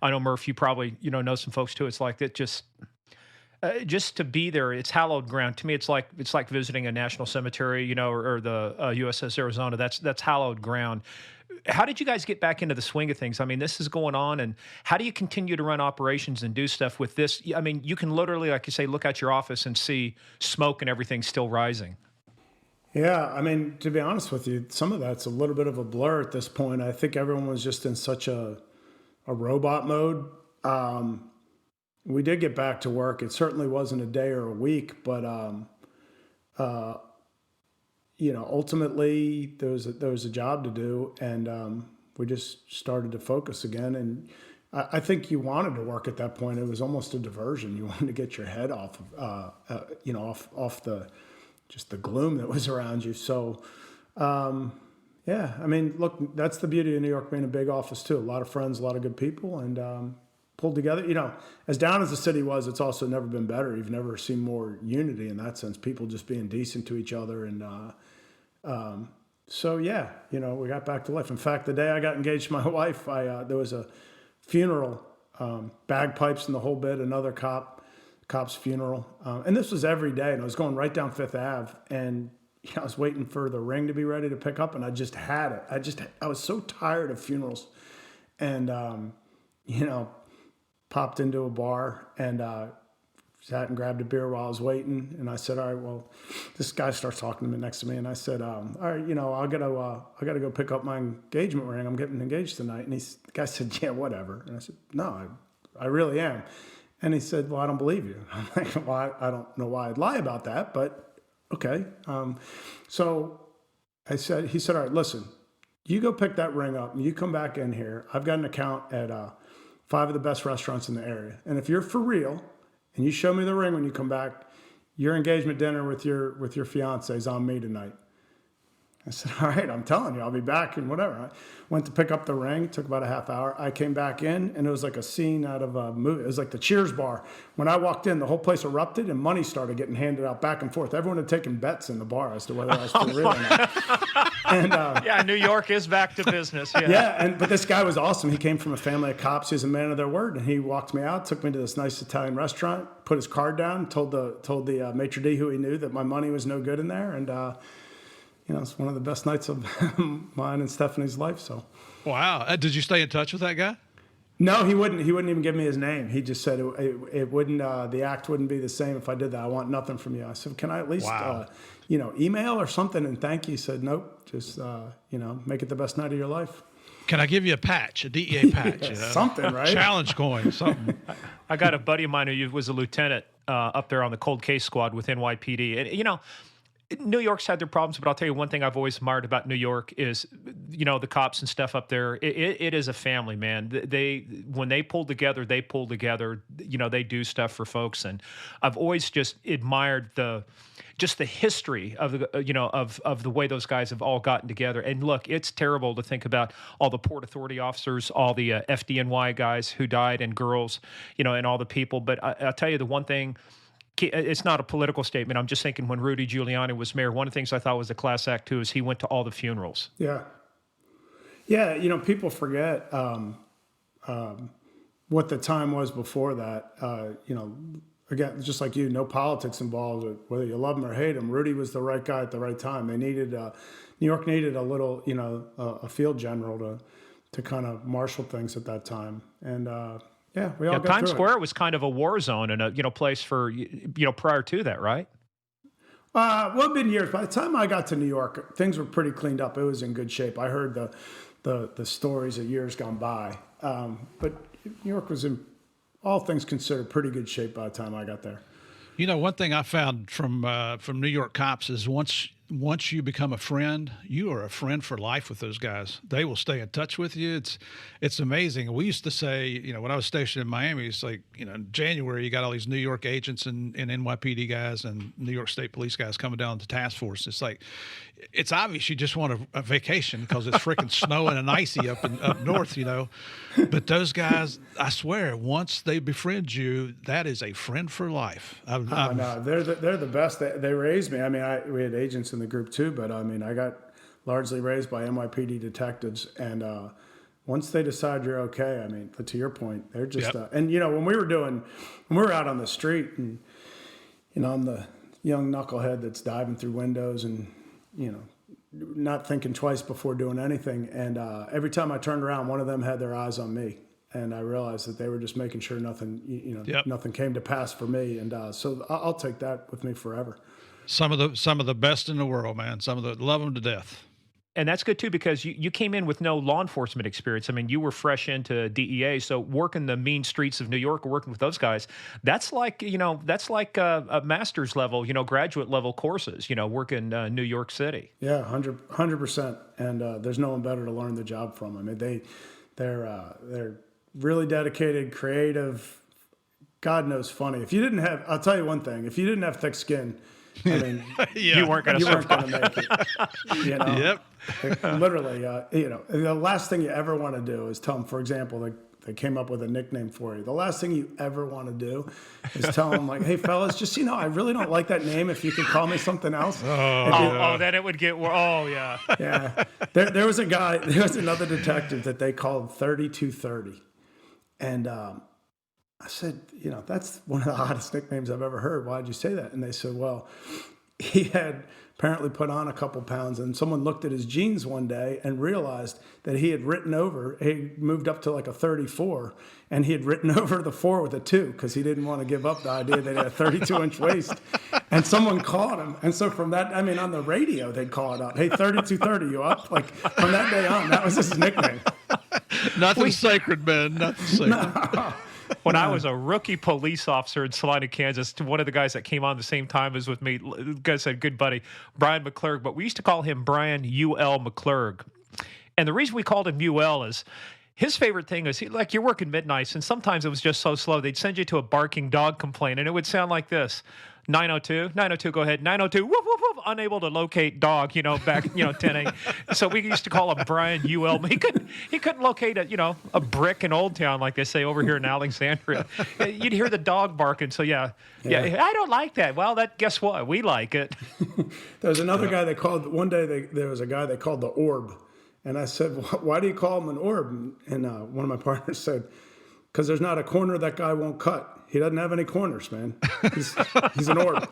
I know Murph, you probably, know some folks too. It's like that just to be there, it's hallowed ground. To me, it's like visiting a national cemetery, or the USS Arizona. That's hallowed ground. How did you guys get back into the swing of things? I mean, this is going on, and how do you continue to run operations and do stuff with this? I mean, you can literally, like you say, look at your office and see smoke and everything still rising. Yeah, I mean, to be honest with you, some of that's a little bit of a blur at this point. I think everyone was just in such a robot mode. We did get back to work. It certainly wasn't a day or a week, but ultimately there was a job to do, and we just started to focus again. And I think you wanted to work at that point. It was almost a diversion. You wanted to get your head off off the just the gloom that was around you. So. I mean, look, that's the beauty of New York being a big office too. A lot of friends, a lot of good people, and pulled together. As down as the city was, it's also never been better. You've never seen more unity in that sense. People just being decent to each other, and we got back to life. In fact, the day I got engaged to my wife, there was a funeral, bagpipes and the whole bit. Another cop's funeral, and this was every day. And I was going right down Fifth Ave, and I was waiting for the ring to be ready to pick up, and I just had it. I was so tired of funerals, and popped into a bar and sat and grabbed a beer while I was waiting. And I said, "All right, well," this guy starts talking to me next to me, and I said, "All right, I gotta go pick up my engagement ring. I'm getting engaged tonight." And the guy said, "Yeah, whatever." And I said, "No, I really am." And he said, "Well, I don't believe you." I'm like, "Well, I don't know why I'd lie about that, but okay." So he said, "All right, listen, you go pick that ring up and you come back in here. I've got an account at 5 of the best restaurants in the area. And if you're for real and you show me the ring when you come back, your engagement dinner with your fiance is on me tonight." I said, all right, I'm telling you, I'll be back and whatever. I went to pick up the ring. It took about a half hour. I came back in, and it was like a scene out of a movie. It was like the Cheers bar. When I walked in, the whole place erupted, and money started getting handed out back and forth. Everyone had taken bets in the bar as to whether I was still real or not. And, yeah, New York is back to business. Yeah, yeah. But this guy was awesome. He came from a family of cops. He was a man of their word, and he walked me out, took me to this nice Italian restaurant, put his card down, told the maitre d' who he knew that my money was no good in there, and it's one of the best nights of mine and Stephanie's life. So, wow. Did you stay in touch with that guy? No, he wouldn't. He wouldn't even give me his name. He just said it wouldn't. The act wouldn't be the same if I did that. I want nothing from you. I said, can I at least, email or something and thank you? He said, nope. Just make it the best night of your life. Can I give you a patch, a DEA patch? Something, right? Challenge coin, something. I got a buddy of mine who was a lieutenant up there on the cold case squad with NYPD, and New York's had their problems, but I'll tell you one thing I've always admired about New York is, the cops and stuff up there. It is a family, man. When they pull together, they pull together. They do stuff for folks, and I've always just admired the history of of the way those guys have all gotten together. And look, it's terrible to think about all the Port Authority officers, all the FDNY guys who died, and girls, and all the people. But I'll tell you the one thing. It's not a political statement. I'm just thinking when Rudy Giuliani was mayor, one of the things I thought was a class act too is he went to all the funerals. Yeah. Yeah. People forget what the time was before that. Again, just like no politics involved, whether you love him or hate him. Rudy was the right guy at the right time. They needed, New York needed a little, a field general to kind of marshal things at that time. And, yeah, we all got Times through Square it. was kind of a war zone and a place for prior to that, right? It'd been years. By the time I got to New York, things were pretty cleaned up. It was in good shape. I heard the stories of years gone by, but New York was in all things considered pretty good shape by the time I got there. One thing I found from New York cops is once you become a friend, you are a friend for life with those guys. They will stay in touch with you. It's amazing. We used to say, when I was stationed in Miami, it's like, in January, you got all these New York agents and NYPD guys and New York State Police guys coming down to task force. It's like, it's obvious you just want a vacation because it's freaking snowing and icy up north, But those guys, I swear, once they befriend you, that is a friend for life. No, they're the best. They raised me. I mean, we had agents in the group too, but I mean, I got largely raised by NYPD detectives, and once they decide you're okay, I mean, to your point, they're just. Yep. And when we were out on the street, and I'm the young knucklehead that's diving through windows and not thinking twice before doing anything. And every time I turned around, one of them had their eyes on me. And I realized that they were just making sure nothing, Yep. nothing came to pass for me. And so I'll take that with me forever. Some of the best in the world, man. Love them to death. And that's good too, because you came in with no law enforcement experience. I mean, you were fresh into DEA, so working the mean streets of New York or working with those guys, that's like a master's level, graduate level courses, working New York City. Yeah, 100%. And there's no one better to learn the job from. I mean, they're really dedicated, creative, God knows funny. I'll tell you one thing, if you didn't have thick skin, I mean, you weren't going to make it. Yep. Literally, the last thing you ever want to do is tell them, for example, they came up with a nickname for you. The last thing you ever want to do is tell them, like, hey, fellas, just, I really don't like that name. If you could call me something else. Then it would get, yeah. Yeah. There was another detective that they called 3230. And I said, that's one of the hottest nicknames I've ever heard. Why'd you say that? And they said, well, he had apparently put on a couple pounds, and someone looked at his jeans one day and realized that he moved up to like a 34, and he had written over the 4 with a 2 because he didn't want to give up the idea that he had a 32-inch waist. And someone caught him. And so from that, on the radio, they'd call it up. Hey, 3230, you up? Like, from that day on, that was his nickname. Nothing sacred, man. Nothing sacred. No. When I was a rookie police officer in Salina, Kansas, one of the guys that came on the same time as with me, the guy said, good buddy, Brian McClurg, but we used to call him Brian U.L. McClurg. And the reason we called him UL is his favorite thing is, you're working midnights, and sometimes it was just so slow, they'd send you to a barking dog complaint, and it would sound like this. 902, 902, go ahead. 902, woof, woof, woof, unable to locate dog, back, 10 a. So we used to call him Brian UL. He couldn't locate a brick in Old Town, like they say over here in Alexandria. You'd hear the dog barking. So yeah, I don't like that. Well, guess what? We like it. There was another guy they called, one day there was a guy they called the Orb. And I said, why do you call him an Orb? And one of my partners said, because there's not a corner that guy won't cut. He doesn't have any corners, man. He's an orb.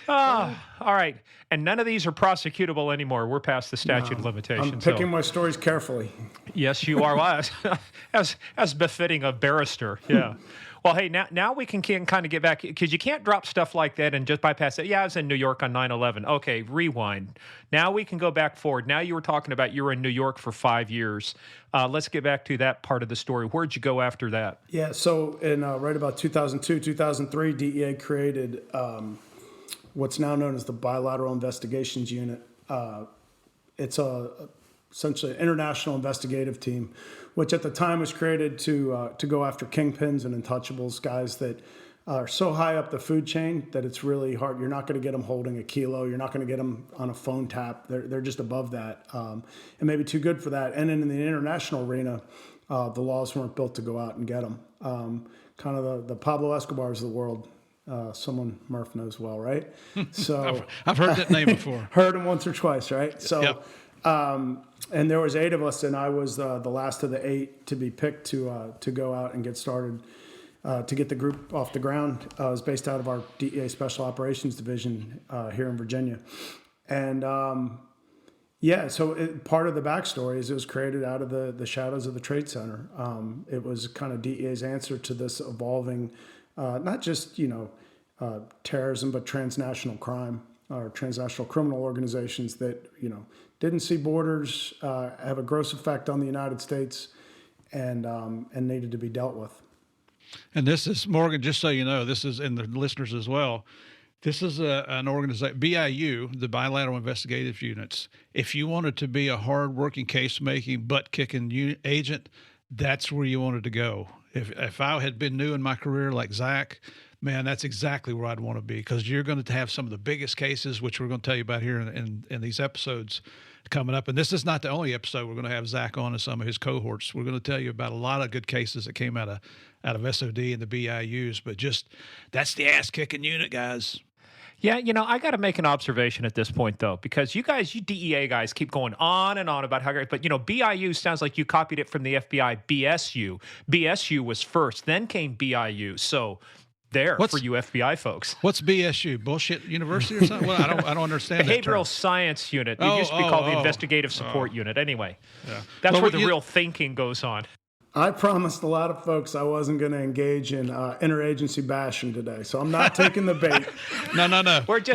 All right. And none of these are prosecutable anymore. We're past the statute of limitations. I'm picking my stories carefully. Yes, you are. Well, as befitting a barrister. Yeah. Well, hey, now we can kind of get back, because you can't drop stuff like that and just bypass it. Yeah, I was in New York on 9/11. Okay, rewind. Now we can go back forward. Now you were talking about you were in New York for 5 years. Let's get back to that part of the story. Where'd you go after that? Yeah, so in right about 2002, 2003, DEA created what's now known as the Bilateral Investigations Unit. It's essentially an international investigative team, which at the time was created to go after kingpins and untouchables, guys that are so high up the food chain that it's really hard. You're not going to get them holding a kilo. You're not going to get them on a phone tap. They're just above that, and maybe too good for that. And then in the international arena, the laws weren't built to go out and get them. Kind of the Pablo Escobars of the world. Someone Murph knows well, right? So I've heard that name before. Heard him once or twice, right? So. Yep. And there was 8 of us, and I was the last of the 8 to be picked to go out and get started, to get the group off the ground. I was based out of our DEA Special Operations Division here in Virginia. And so part of the backstory is it was created out of the shadows of the Trade Center. It was kind of DEA's answer to this evolving, not just, terrorism, but transnational crime or transnational criminal organizations that, didn't see borders, have a gross effect on the United States, and needed to be dealt with. And this is, Morgan, just so you know, this is, and the listeners as well, this is an organization, BIU, the Bilateral Investigative Units. If you wanted to be a hard-working, case-making, butt-kicking agent, that's where you wanted to go. If I had been new in my career like Zach, man, that's exactly where I'd want to be, because you're going to have some of the biggest cases, which we're going to tell you about here in these episodes coming up. And this is not the only episode we're going to have Zach on and some of his cohorts. We're going to tell you about a lot of good cases that came out of SOD and the BIUs, but just that's the ass-kicking unit, guys. Yeah, I got to make an observation at this point, though, because you DEA guys keep going on and on about how great, but, BIU sounds like you copied it from the FBI, BSU. BSU was first, then came BIU. So for you FBI folks. What's BSU? Bullshit University or something? Well, I don't understand that term. Behavioral Science Unit. It used to be called the Investigative Support Unit. Anyway, that's where the real thinking goes on. I promised a lot of folks I wasn't going to engage in interagency bashing today, so I'm not taking the bait. No.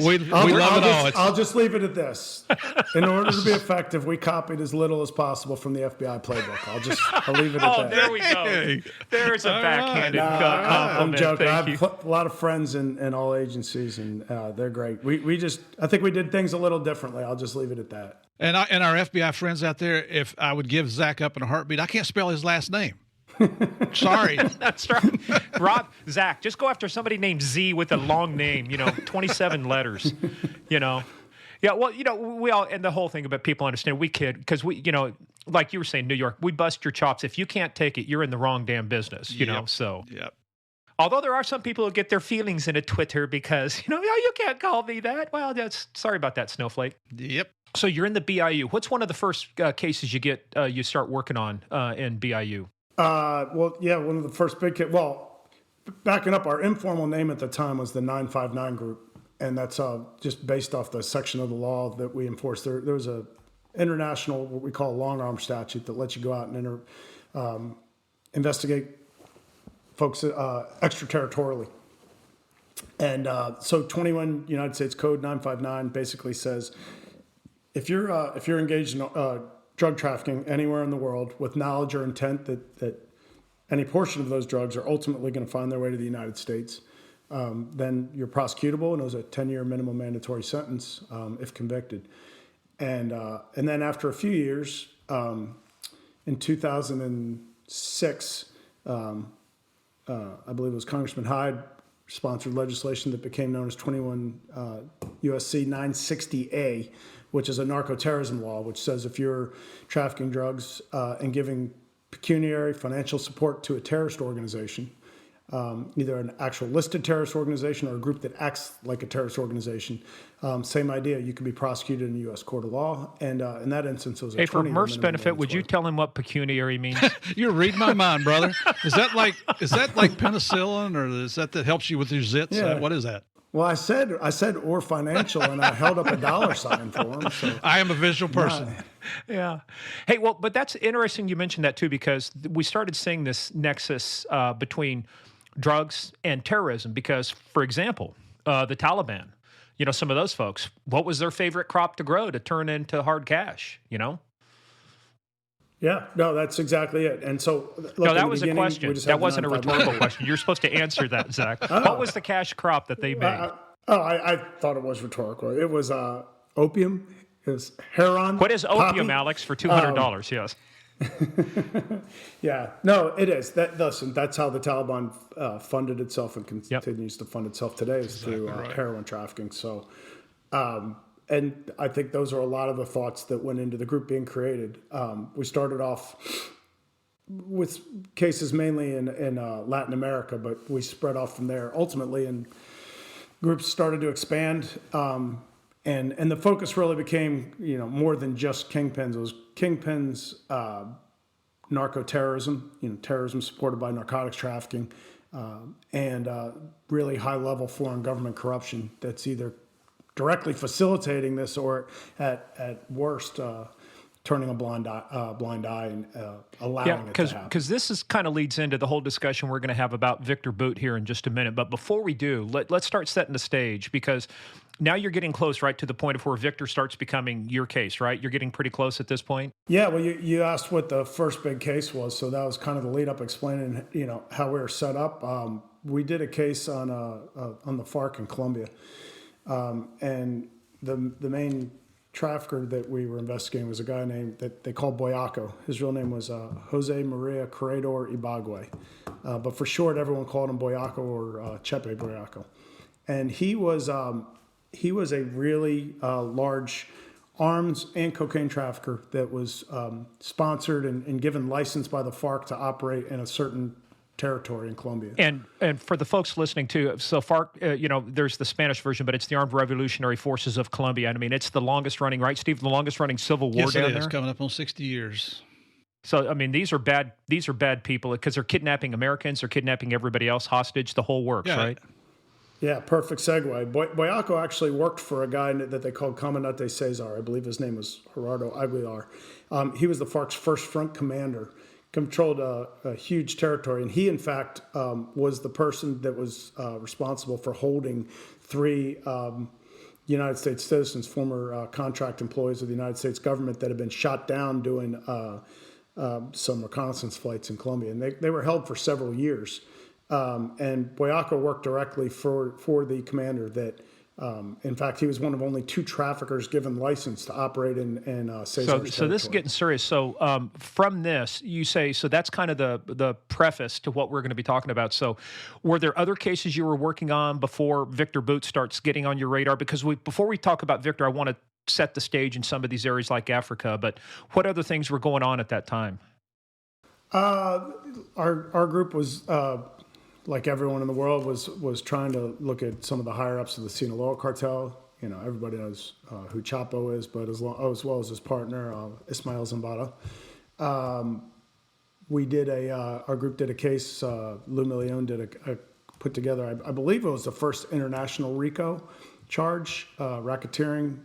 We love it all. I'll just leave it at this. In order to be effective, we copied as little as possible from the FBI playbook. I'll leave it at that. There we go. There's a backhanded compliment. I'm joking. Thank I have a lot of friends in all agencies, and they're great. I think we did things a little differently. I'll just leave it at that. And our FBI friends out there, if I would give Zach up in a heartbeat, I can't spell his last name. Sorry. That's right. Zach, just go after somebody named Z with a long name, 27 letters, Yeah, well, we all, and the whole thing about people understand, we kid, because we, like you were saying, New York, we bust your chops. If you can't take it, you're in the wrong damn business, so. Yep. Although there are some people who get their feelings in a Twitter because, you can't call me that. Well, sorry about that, Snowflake. Yep. So you're in the BIU. What's one of the first cases you start working on in BIU? One of the first big backing up, our informal name at the time was the 959 group, and that's just based off the section of the law that we enforced. There was a international, what we call a long arm statute that lets you go out and investigate folks extraterritorially. And so 21 United States Code 959 basically says, if you're engaged in drug trafficking anywhere in the world with knowledge or intent that any portion of those drugs are ultimately going to find their way to the United States, then you're prosecutable, and there's a 10-year minimum mandatory sentence if convicted. And then after a few years, in 2006, I believe it was Congressman Hyde sponsored legislation that became known as 21 USC 960A, which is a narco-terrorism law, which says if you're trafficking drugs and giving pecuniary financial support to a terrorist organization, either an actual listed terrorist organization or a group that acts like a terrorist organization, same idea. You can be prosecuted in a U.S. court of law, and in that instance, it was a Hey, for 20-year Murph's minimum benefit, would you mandatory. tell him what pecuniary means? You're reading my mind, brother. Is that like penicillin, or is that helps you with your zits? Yeah. What is that? Well, I said or financial, and I held up a dollar sign for him. So. I am a visual person. Yeah. Hey, well, but that's interesting you mentioned that too, because we started seeing this nexus between drugs and terrorism because, for example, the Taliban, some of those folks, what was their favorite crop to grow to turn into hard cash, Yeah, no, that's exactly it. And so, look, No, in that the was a beginning, question. we just That had the wasn't a 9-5 rhetorical mandate. question. You're supposed to answer that, Zach. What was the cash crop that they made? I thought it was rhetorical. It was opium. It was heroin. What is opium, poppy. Alex, for $200? Yes. Yeah, no, it is. Listen, that's how the Taliban funded itself and continues to fund itself today is through heroin trafficking. So, and I think those are a lot of the thoughts that went into the group being created. We started off with cases mainly in Latin America, but we spread off from there ultimately, and groups started to expand. And the focus really became, more than just kingpins. It was kingpins, narco-terrorism, terrorism supported by narcotics trafficking, and really high-level foreign government corruption that's either directly facilitating this or at worst turning a blind eye and allowing it to happen. Because this kind of leads into the whole discussion we're going to have about Viktor Bout here in just a minute. But before we do, let's start setting the stage, because now you're getting close, right, to the point of where Viktor starts becoming your case, right? You're getting pretty close at this point. Yeah, well, you asked what the first big case was, so that was kind of the lead up, explaining how we were set up. We did a case on the FARC in Colombia, and the main trafficker that we were investigating was a guy named that they called Boyaco. His real name was Jose Maria Corredor Ibagüe, but for short, everyone called him Boyaco or Chepe Boyaco, and he was a really large arms and cocaine trafficker that was sponsored and given license by the FARC to operate in a certain territory in Colombia. And for the folks listening too, so FARC, there's the Spanish version, but it's the Armed Revolutionary Forces of Colombia. I mean, it's the longest running, right, Steve? The longest running civil war Yes, down it is. there. Coming up on 60 years. So, I mean, these are bad people because they're kidnapping Americans, they're kidnapping everybody else hostage. The whole works, right? Yeah, perfect segue. Boyaco actually worked for a guy that they called Comandante Cesar. I believe his name was Gerardo Aguilar. He was the FARC's first front commander, controlled a huge territory. And he, in fact, was the person that was responsible for holding 3 United States citizens, former contract employees of the United States government that had been shot down doing some reconnaissance flights in Colombia. And they were held for several years. And Boyaco worked directly for the commander that, in fact, he was one of only 2 traffickers given license to operate in Cesar's territory. So this is getting serious. So from this, you say, so that's kind of the preface to what we're going to be talking about. So were there other cases you were working on before Viktor Bout starts getting on your radar? Because before we talk about Viktor, I want to set the stage in some of these areas like Africa, but what other things were going on at that time? Our group was... like everyone in the world was trying to look at some of the higher ups of the Sinaloa cartel. Everybody knows who Chapo is, but as well as his partner, Ismael Zambada. Our group did a case, Lou Milion put together, I believe it was the first international RICO charge, racketeering.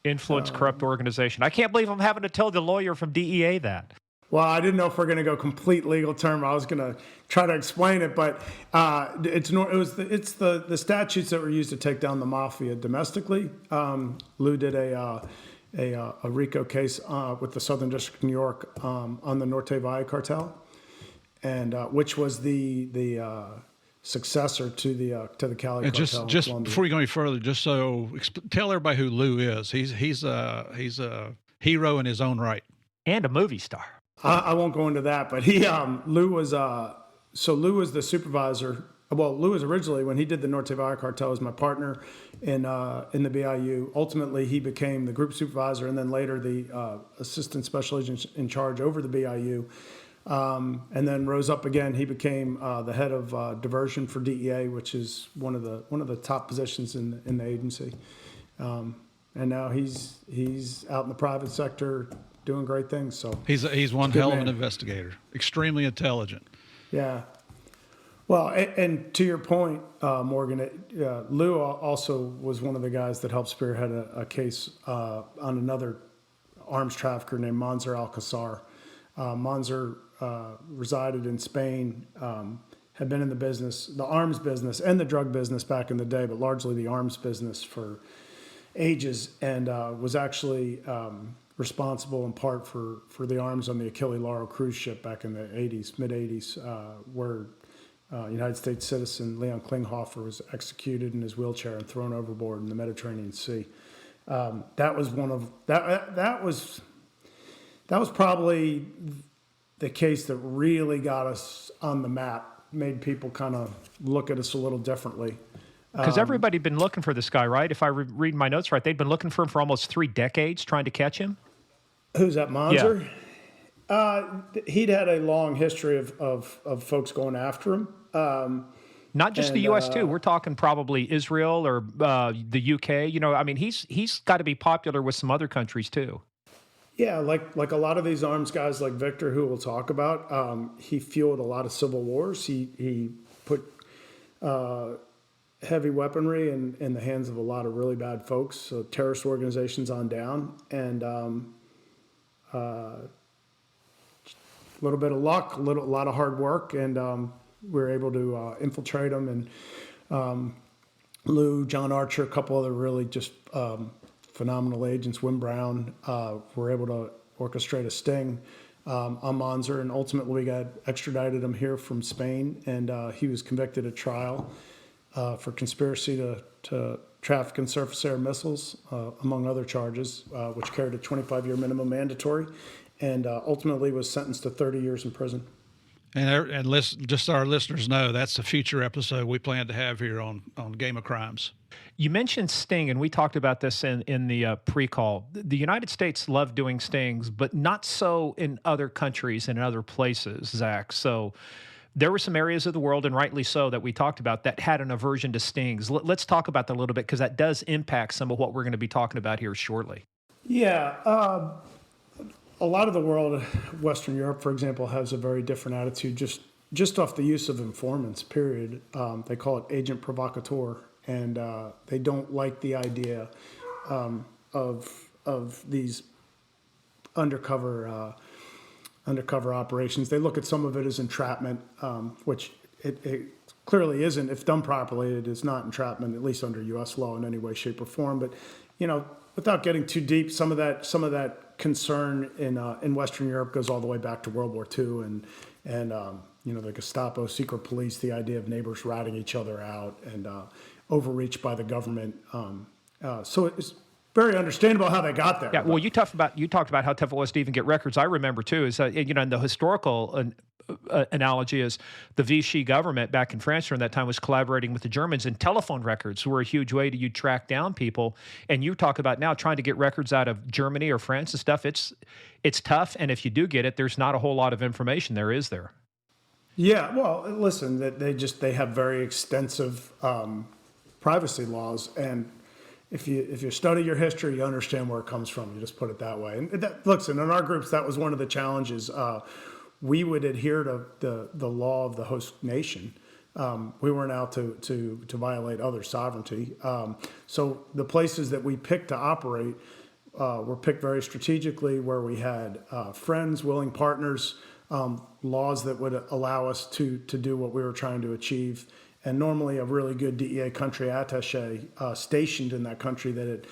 Influence corrupt organization. I can't believe I'm having to tell the lawyer from DEA that. Well, I didn't know if we're going to go complete legal term. I was going to try to explain it, but it's the statutes that were used to take down the mafia domestically. Lou did a RICO case with the Southern District of New York on the Norte Valle cartel, and which was the successor to the Cali And cartel. just before you go any further, just so tell everybody who Lou is. He's a hero in his own right and a movie star. I won't go into that, but Lou was the supervisor well, Lou was originally, when he did the Norte Valle cartel, was my partner in the BIU. Ultimately, he became the group supervisor and then later the assistant special agent in charge over the BIU. And then rose up again. He became the head of diversion for DEA, which is one of the top positions in the agency. And now he's out in the private sector doing great things. So he's one hell of an investigator, extremely intelligent. Yeah. Well, and to your point, Morgan, Lou also was one of the guys that helped spearhead a case on another arms trafficker named Manzur Alcazar. Manzur resided in Spain, had been in the business, the arms business and the drug business back in the day, but largely the arms business for ages, and was actually responsible in part for the arms on the Achille Lauro cruise ship back in the 80s, mid-80s, where United States citizen Leon Klinghoffer was executed in his wheelchair and thrown overboard in the Mediterranean Sea. That was one of that was probably the case that really got us on the map, made people kind of look at us a little differently. Because everybody had been looking for this guy, right? If I read my notes right, they'd been looking for him for almost 3 decades, trying to catch him. Who's that, Manzur? Yeah. He'd had a long history of folks going after him. Not just the U.S. too. We're talking probably Israel or the U.K. You know, I mean, he's got to be popular with some other countries too. Yeah, like a lot of these arms guys, like Viktor, who we'll talk about, he fueled a lot of civil wars. He put heavy weaponry in the hands of a lot of really bad folks, so terrorist organizations on down, and a little bit of luck, a lot of hard work, and we were able to infiltrate them. And Lou, John Archer, a couple other really just phenomenal agents, Wim Brown, were able to orchestrate a sting on Manzur, and ultimately we got extradited him here from Spain, and he was convicted at trial for conspiracy to traffic in surface air missiles, among other charges, which carried a 25-year minimum mandatory, and ultimately was sentenced to 30 years in prison. And just so our listeners know, that's a future episode we plan to have here on Game of Crimes. You mentioned sting, and we talked about this in the pre-call. The United States love doing stings, but not so in other countries and in other places, Zach. So there were some areas of the world, and rightly so, that we talked about that had an aversion to stings. Let's talk about that a little bit, because that does impact some of what we're going to be talking about here shortly. Yeah. A lot of the world, Western Europe, for example, has a very different attitude just off the use of informants, period. They call it agent provocateur, and they don't like the idea of these undercover operations. They look at some of it as entrapment, which it clearly isn't. If done properly, it is not entrapment, at least under U.S. law in any way, shape, or form. But, without getting too deep, some of that concern in Western Europe goes all the way back to World War II and the Gestapo, secret police, the idea of neighbors ratting each other out, and overreach by the government. So it's very understandable how they got there. Yeah, well, you talked about how tough it was to even get records. I remember too is and the historical analogy is the Vichy government back in France during that time was collaborating with the Germans, and telephone records were a huge way to track down people. And you talk about now trying to get records out of Germany or France and stuff. It's tough, and if you do get it, there's not a whole lot of information there, is there? Yeah, well, listen, they have very extensive privacy laws, and if you study your history, you understand where it comes from. You just put it that way. And listen, in our groups, that was one of the challenges. We would adhere to the law of the host nation. We weren't out to violate other sovereignty. So the places that we picked to operate were picked very strategically, where we had friends, willing partners, laws that would allow us to do what we were trying to achieve. And normally a really good DEA country attaché stationed in that country that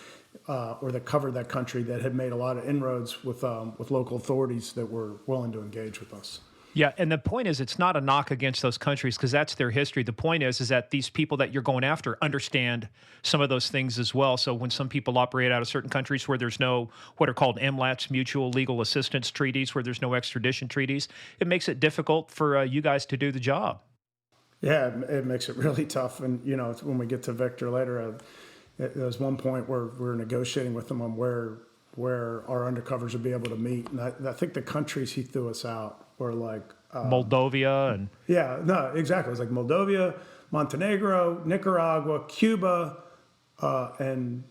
covered that country, that had made a lot of inroads with local authorities that were willing to engage with us. Yeah, and the point is, it's not a knock against those countries, because that's their history. The point is that these people that you're going after understand some of those things as well. So when some people operate out of certain countries where there's no what are called MLATs, mutual legal assistance treaties, where there's no extradition treaties, it makes it difficult for you guys to do the job. Yeah, it makes it really tough. And, it's when we get to Viktor later, there was one point where we were negotiating with him on where our undercovers would be able to meet. And I think the countries he threw us out were like... Moldova and... Yeah, no, exactly. It was like Moldova, Montenegro, Nicaragua, Cuba, and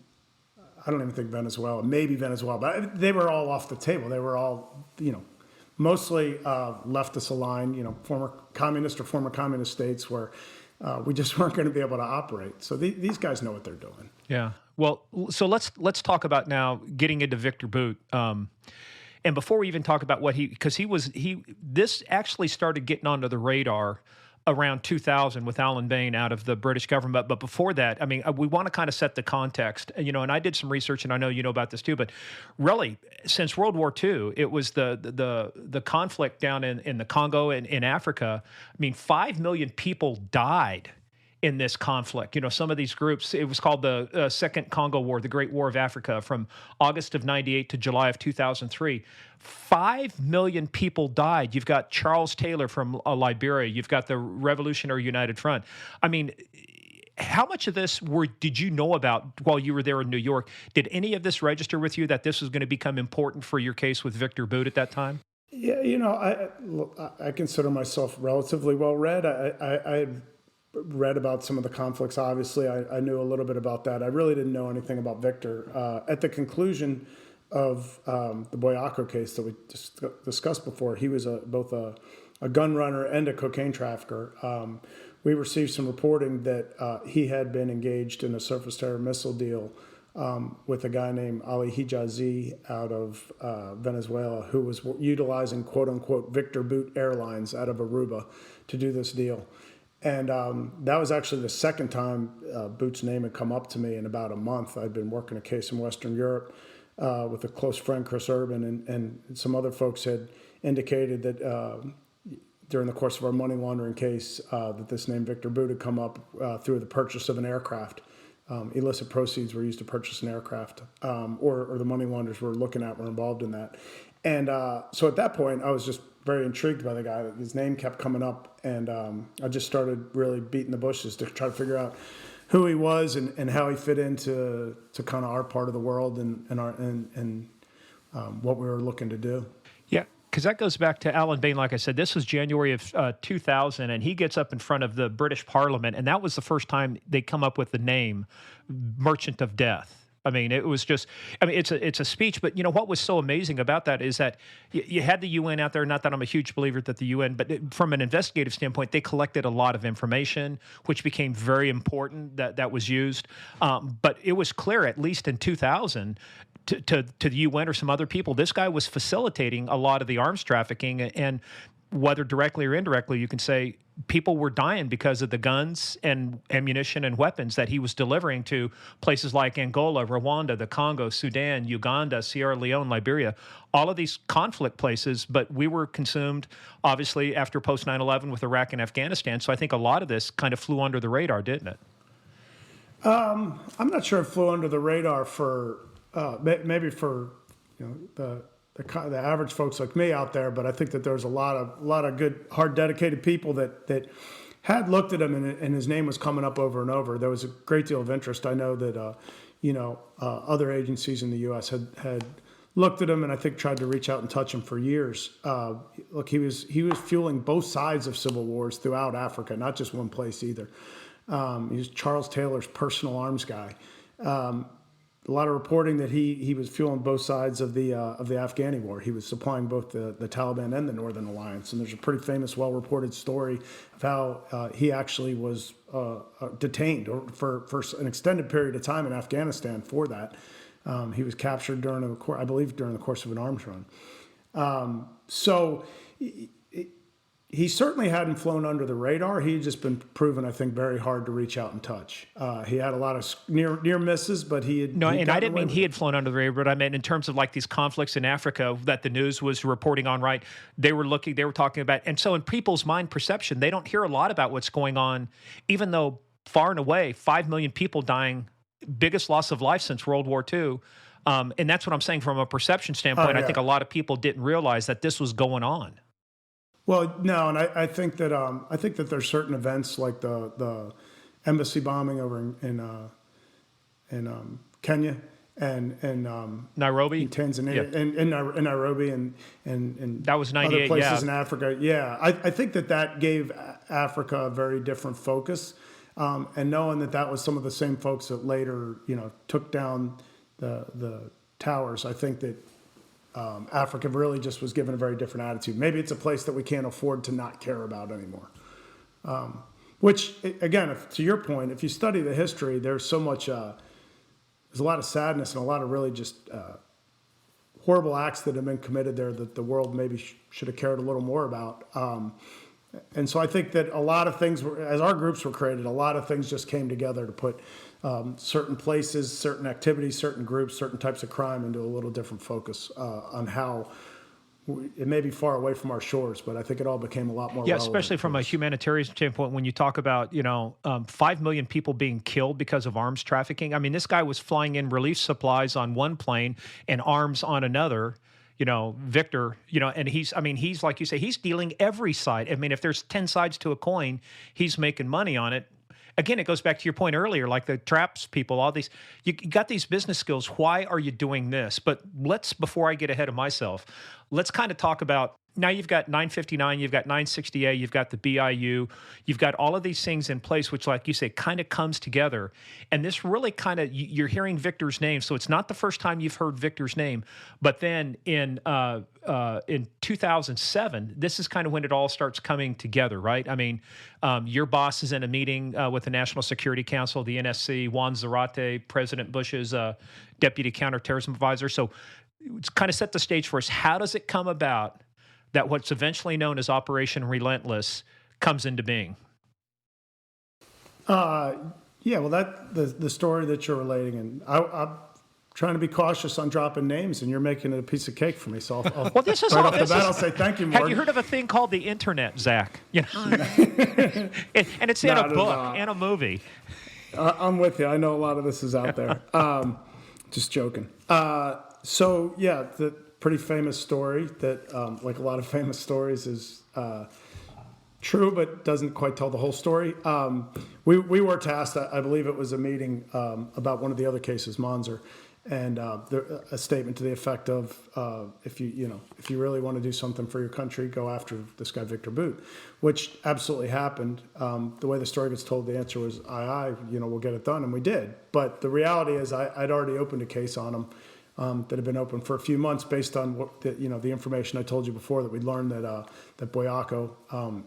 I don't even think Venezuela, maybe Venezuela. But they were all off the table. They were all, mostly leftist aligned, former communist states where we just weren't going to be able to operate. So these guys know what they're doing. Yeah. Well, so let's talk about now getting into Viktor Bout. And before we even talk about what this actually started getting onto the radar around 2000 with Alan Bain out of the British government. But before that, I mean, we want to kind of set the context, and I did some research, and I know you know about this too, but really since World War II, it was the conflict down in the Congo and in Africa. I mean, 5 million people died in this conflict. Some of these groups, it was called the Second Congo War, the Great War of Africa, from August of 98 to July of 2003. 5 million people died. You've got Charles Taylor from Liberia. You've got the Revolutionary United Front. I mean, how much of this did you know about while you were there in New York? Did any of this register with you that this was going to become important for your case with Viktor Bout at that time? Yeah, I consider myself relatively well read. I read about some of the conflicts. Obviously, I knew a little bit about that. I really didn't know anything about Viktor. At the conclusion of the Boyako case that we discussed before, he was both a gun runner and a cocaine trafficker. We received some reporting that he had been engaged in a surface-to-air missile deal with a guy named Ali Hijazi out of Venezuela, who was utilizing quote-unquote Viktor Bout Airlines out of Aruba to do this deal. And that was actually the second time Bout's name had come up to me in about a month. I'd been working a case in Western Europe with a close friend, Chris Urban, and some other folks had indicated that during the course of our money laundering case that this name Viktor Bout had come up through the purchase of an aircraft. Illicit proceeds were used to purchase an aircraft, or the money launderers were involved in that. And so at that point, I was just very intrigued by the guy. His name kept coming up, and I just started really beating the bushes to try to figure out who he was and how he fit into kind of our part of the world and what we were looking to do. Yeah, because that goes back to Alan Bain. Like I said, this was January of 2000, and he gets up in front of the British Parliament, and that was the first time they come up with the name Merchant of Death. I mean, it was just, it's a speech, but what was so amazing about that is that you had the UN out there, not that I'm a huge believer that the UN, but from an investigative standpoint, they collected a lot of information, which became very important that was used. But it was clear, at least in 2000, to the UN or some other people, this guy was facilitating a lot of the arms trafficking, and whether directly or indirectly, you can say people were dying because of the guns and ammunition and weapons that he was delivering to places like Angola, Rwanda, the Congo, Sudan, Uganda, Sierra Leone, Liberia, all of these conflict places. But we were consumed, obviously, after post 9/11 with Iraq and Afghanistan. So I think a lot of this kind of flew under the radar, didn't it? I'm not sure it flew under the radar for maybe for the average folks like me out there, but I think that there's a lot of good, hard, dedicated people that had looked at him and his name was coming up over and over. There was a great deal of interest. I know that other agencies in the U.S. had looked at him and I think tried to reach out and touch him for years. Look, he was fueling both sides of civil wars throughout Africa, not just one place either. He was Charles Taylor's personal arms guy. A lot of reporting that he was fueling both sides of the Afghani war. He was supplying both the Taliban and the Northern Alliance. And there's a pretty famous, well-reported story of how he actually was detained for an extended period of time in Afghanistan for that. He was captured during the course of an arms run. So he certainly hadn't flown under the radar. He had just been proven, I think, very hard to reach out and touch. He had a lot of near misses, but he had... No, and I didn't mean he had flown under the radar, but I meant in terms of like these conflicts in Africa that the news was reporting on, right? They were talking about... And so in people's mind perception, they don't hear a lot about what's going on, even though far and away, 5 million people dying, biggest loss of life since World War II. And that's what I'm saying from a perception standpoint. Oh, yeah. I think a lot of people didn't realize that this was going on. Well, no, and I think that there's certain events like the embassy bombing over in Kenya and Nairobi, in Tanzania, yeah. and in Nairobi, and that was 98, other places yeah. in Africa. Yeah, I think that gave Africa a very different focus, and knowing that was some of the same folks that later took down the towers. I think that Africa really just was given a very different attitude. Maybe it's a place that we can't afford to not care about anymore. Which, again, to your point, if you study the history, there's so much, there's a lot of sadness and a lot of really just horrible acts that have been committed there that the world maybe should have cared a little more about. And so I think that a lot of things, as our groups were created, a lot of things just came together to put certain places, certain activities, certain groups, certain types of crime into a little different focus on how it may be far away from our shores, but I think it all became a lot more relevant. Especially from a humanitarian standpoint, when you talk about 5 million people being killed because of arms trafficking. I mean, this guy was flying in relief supplies on one plane and arms on another. Viktor, and he's like you say, he's dealing every side. I mean, if there's 10 sides to a coin, he's making money on it. Again, it goes back to your point earlier, like the traps people, all these, you got these business skills. Why are you doing this? But before I get ahead of myself, let's kind of talk about, now you've got 959, you've got 960A, you've got the BIU, you've got all of these things in place, which, like you say, kind of comes together. And this really kind of, you're hearing Viktor's name. So it's not the first time you've heard Viktor's name. But then in 2007, this is kind of when it all starts coming together, right? I mean, your boss is in a meeting with the National Security Council, the NSC, Juan Zarate, President Bush's deputy counterterrorism advisor. So it's kind of set the stage for us. How does it come about that what's eventually known as Operation Relentless comes into being? Well, the story that you're relating, and I'm trying to be cautious on dropping names, and you're making it a piece of cake for me. So well, this is right all, off the bat, I'll say thank you, Morgan. Have you heard of a thing called the internet, Zach? And it's in a book and a movie. I'm with you. I know a lot of this is out there. Just joking. The pretty famous story that, like a lot of famous stories, is true, but doesn't quite tell the whole story. We were tasked, I believe it was a meeting about one of the other cases, Monzer, and a statement to the effect of, if you really want to do something for your country, go after this guy Viktor Bout, which absolutely happened. The way the story gets told, the answer was, we'll get it done, and we did. But the reality is, I'd already opened a case on him. That had been open for a few months based on what the information I told you before, that we'd learned that Boyako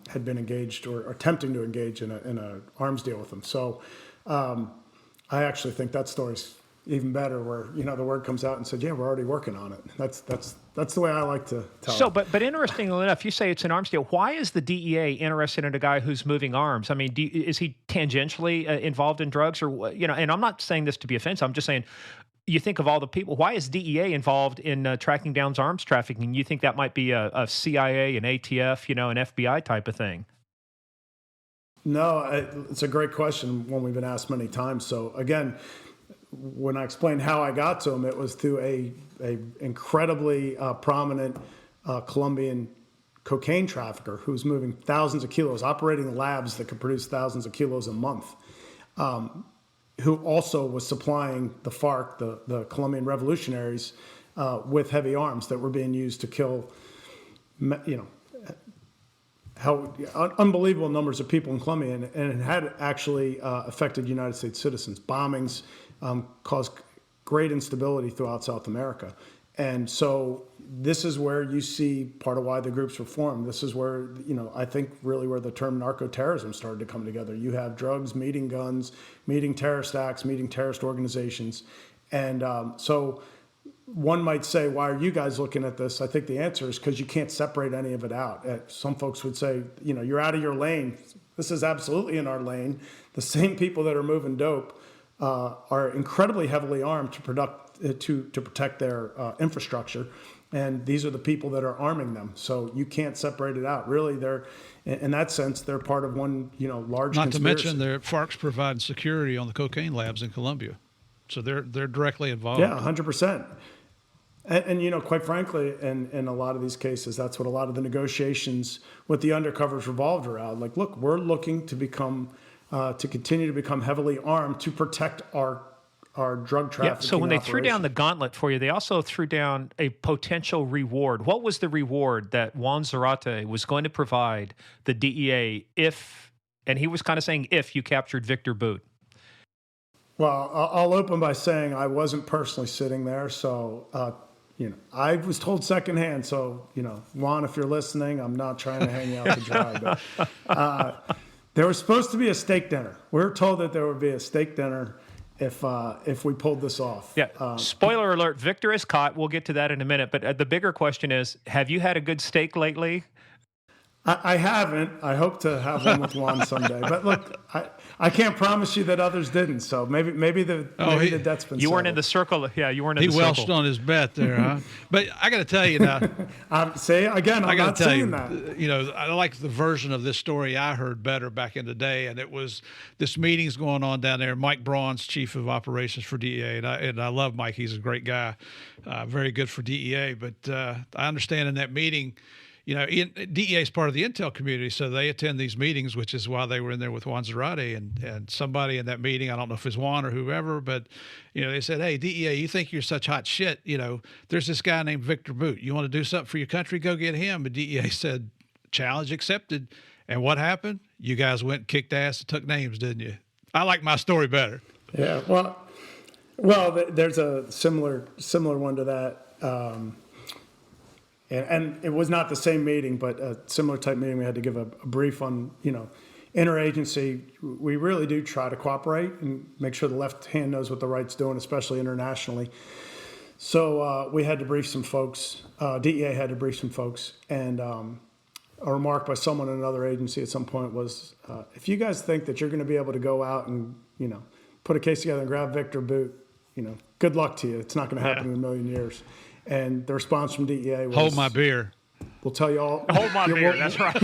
had been engaged or attempting to engage in a arms deal with him. So I actually think that story's even better, where the word comes out and said, yeah, we're already working on it. That's the way I like to tell it. So, but interestingly enough, you say it's an arms deal. Why is the DEA interested in a guy who's moving arms? I mean, is he tangentially involved in drugs, or And I'm not saying this to be offensive. I'm just saying, you think of all the people. Why is DEA involved in tracking down arms trafficking? You think that might be a CIA, an ATF, an FBI type of thing? No, it's a great question, one we've been asked many times. So again, when I explained how I got to him, it was through a incredibly prominent Colombian cocaine trafficker who was moving thousands of kilos, operating labs that could produce thousands of kilos a month. Who also was supplying the FARC, the Colombian revolutionaries, with heavy arms that were being used to kill, unbelievable numbers of people in Colombia, and it had actually affected United States citizens. Bombings caused great instability throughout South America. And so this is where you see part of why the groups were formed. This is where, I think really where the term narco-terrorism started to come together. You have drugs meeting guns, meeting terrorist acts, meeting terrorist organizations. And so one might say, why are you guys looking at this? I think the answer is because you can't separate any of it out. Some folks would say, you're out of your lane. This is absolutely in our lane. The same people that are moving dope are incredibly heavily armed to protect their infrastructure. And these are the people that are arming them. So you can't separate it out. Really, they're, in that sense, they're part of one, large Not conspiracy. to mention their FARC's providing security on the cocaine labs in Colombia. So they're directly involved. Yeah, 100%. And quite frankly, in a lot of these cases, that's what a lot of the negotiations with the undercovers revolved around. Like, look, we're looking to continue to become heavily armed to protect our drug trafficking. Yeah, so when they threw down the gauntlet for you, they also threw down a potential reward. What was the reward that Juan Zarate was going to provide the DEA if, and he was kind of saying if you captured Viktor Bout? Well, I'll open by saying I wasn't personally sitting there, so I was told secondhand. So Juan, if you're listening, I'm not trying to hang you out to dry, but there was supposed to be a steak dinner. We were told that there would be a steak dinner if we pulled this off. Yeah. Spoiler alert: Viktor is caught. We'll get to that in a minute. But the bigger question is: have you had a good steak lately? I haven't. I hope to have one with Juan someday. But look, I can't promise you that others didn't. So maybe the debt's been You settled. weren't in the circle. Yeah, you weren't in the circle. He welched on his bet there, huh? But I got to tell you now. Say again, I'm not saying that. I like the version of this story I heard better back in the day, and it was this meeting's going on down there. Mike Braun's chief of operations for DEA, and I love Mike. He's a great guy, very good for DEA. But I understand in that meeting, DEA is part of the intel community, so they attend these meetings, which is why they were in there with Juan Zarate. And somebody in that meeting, I don't know if it's Juan or whoever, but they said, "Hey, DEA, you think you're such hot shit? There's this guy named Viktor Bout. You want to do something for your country? Go get him." And DEA said, "Challenge accepted." And what happened? You guys went and kicked ass and took names, didn't you? I like my story better. Yeah. Well, there's a similar one to that. And it was not the same meeting, but a similar type meeting. We had to give a brief on, interagency. We really do try to cooperate and make sure the left hand knows what the right's doing, especially internationally. So we had to brief some folks. DEA had to brief some folks. And a remark by someone in another agency at some point was, if you guys think that you're going to be able to go out and, put a case together and grab Viktor Bout, good luck to you. It's not going to happen in a million years. And the response from DEA was, "Hold my beer." We'll tell you all. Hold my beer. That's right.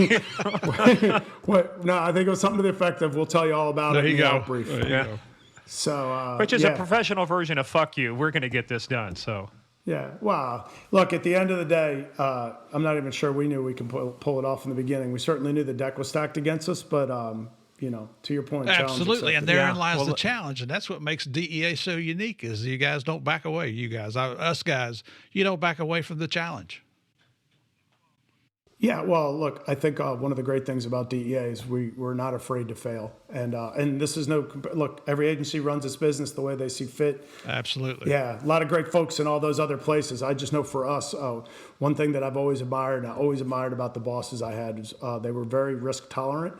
No, I think it was something to the effect of, "We'll tell you all about it in the brief." There you go. So, which is a professional version of "fuck you." We're going to get this done. So. Yeah. Wow. Look, at the end of the day, I'm not even sure we knew we could pull it off in the beginning. We certainly knew the deck was stacked against us, but to your point, absolutely, and therein lies the challenge, and that's what makes DEA so unique. Is you guys don't back away. You guys, us guys, you don't back away from the challenge. Yeah, well, look, I think one of the great things about DEA is we're not afraid to fail, and this is look. Every agency runs its business the way they see fit. Absolutely. Yeah, a lot of great folks in all those other places. I just know for us, one thing that I've always admired, and I always admired about the bosses I had, is they were very risk tolerant.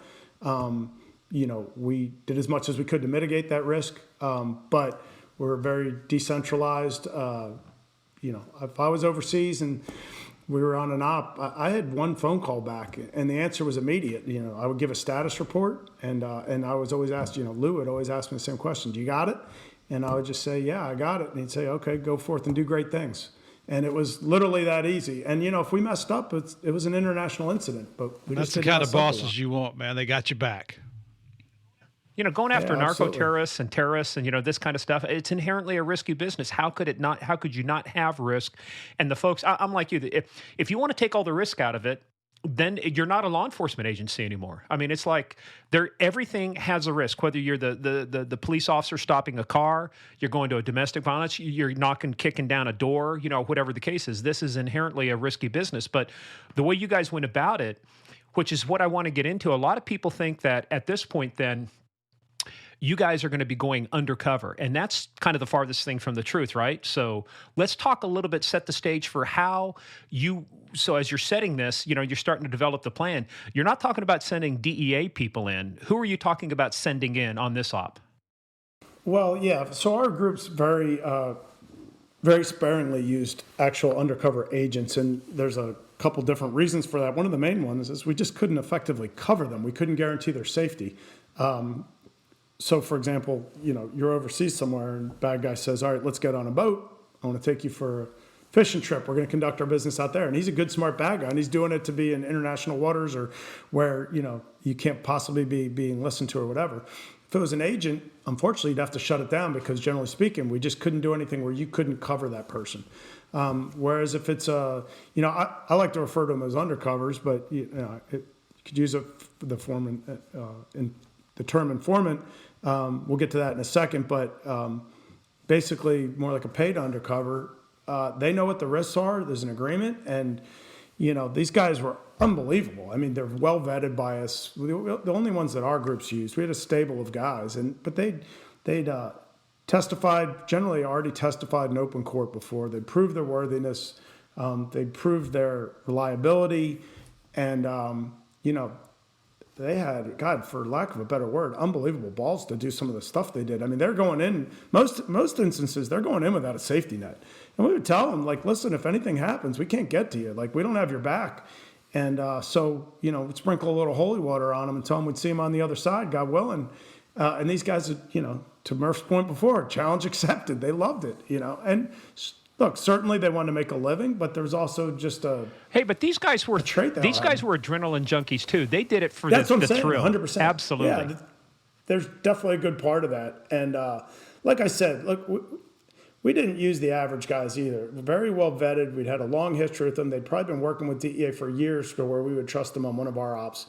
We did as much as we could to mitigate that risk, but we're very decentralized. If I was overseas and we were on an op, I had one phone call back, and the answer was immediate. I would give a status report, and I was always asked, Lou would always ask me the same question: "Do you got it?" And I would just say, "Yeah, I got it." And he'd say, "Okay, go forth and do great things." And it was literally that easy. And if we messed up, it was an international incident, but we that's just the didn't kind mess of up a bosses lot. You want, man. They got your back. Going after narco absolutely. terrorists and terrorists and this kind of stuff, it's inherently a risky business. How could you not have risk? And the folks, I'm like you, if you want to take all the risk out of it, then you're not a law enforcement agency anymore. I mean, it's like everything has a risk, whether you're the police officer stopping a car, you're going to a domestic violence, you're kicking down a door, whatever the case is. This is inherently a risky business. But the way you guys went about it, which is what I want to get into, a lot of people think that at this point then, you guys are going to be going undercover. And that's kind of the farthest thing from the truth, right? So let's talk a little bit, set the stage for how so as you're setting this, you're starting to develop the plan. You're not talking about sending DEA people in. Who are you talking about sending in on this op? Well, yeah. So our group's very sparingly used actual undercover agents. And there's a couple different reasons for that. One of the main ones is we just couldn't effectively cover them. We couldn't guarantee their safety. So, for example, you're overseas somewhere and a bad guy says, "All right, let's get on a boat. I want to take you for a fishing trip. We're going to conduct our business out there." And he's a good, smart bad guy, and he's doing it to be in international waters or where, you can't possibly be being listened to or whatever. If it was an agent, unfortunately, you'd have to shut it down because generally speaking, we just couldn't do anything where you couldn't cover that person. Whereas if it's I like to refer to them as undercovers, but you could use the term informant. We'll get to that in a second, but basically more like a paid undercover. They know what the risks are. There's an agreement, and these guys were unbelievable. I mean, they're well vetted by us. The only ones that our groups used. We had a stable of guys, but they'd testified, generally already testified in open court before. They proved their worthiness. They proved their reliability, and they had, God, for lack of a better word, unbelievable balls to do some of the stuff they did. I mean, they're going in, most instances, they're going in without a safety net. And we would tell them, like, listen, if anything happens, we can't get to you. Like, we don't have your back. And so, we'd sprinkle a little holy water on them and tell them we'd see them on the other side, God willing. And these guys, to Murph's point before, challenge accepted. They loved it, And look, certainly they wanted to make a living, but there was also just a but these guys were adrenaline junkies too. They did it for That's the what I'm saying, thrill. 100%. Absolutely. Yeah, there's definitely a good part of that. And like I said, look, we didn't use the average guys either. Very well vetted. We'd had a long history with them. They'd probably been working with DEA for years to where we would trust them on one of our ops.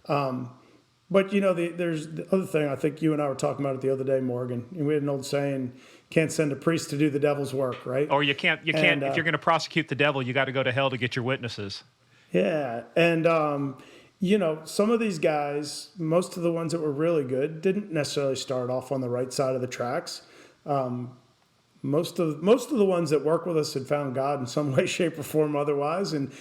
But there's the other thing. I think you and I were talking about it the other day, Morgan. And we had an old saying: "Can't send a priest to do the devil's work," right? Or you can't. And, if you're going to prosecute the devil, you got to go to hell to get your witnesses. Yeah, and some of these guys, most of the ones that were really good, didn't necessarily start off on the right side of the tracks. Most of the ones that work with us had found God in some way, shape, or form otherwise, and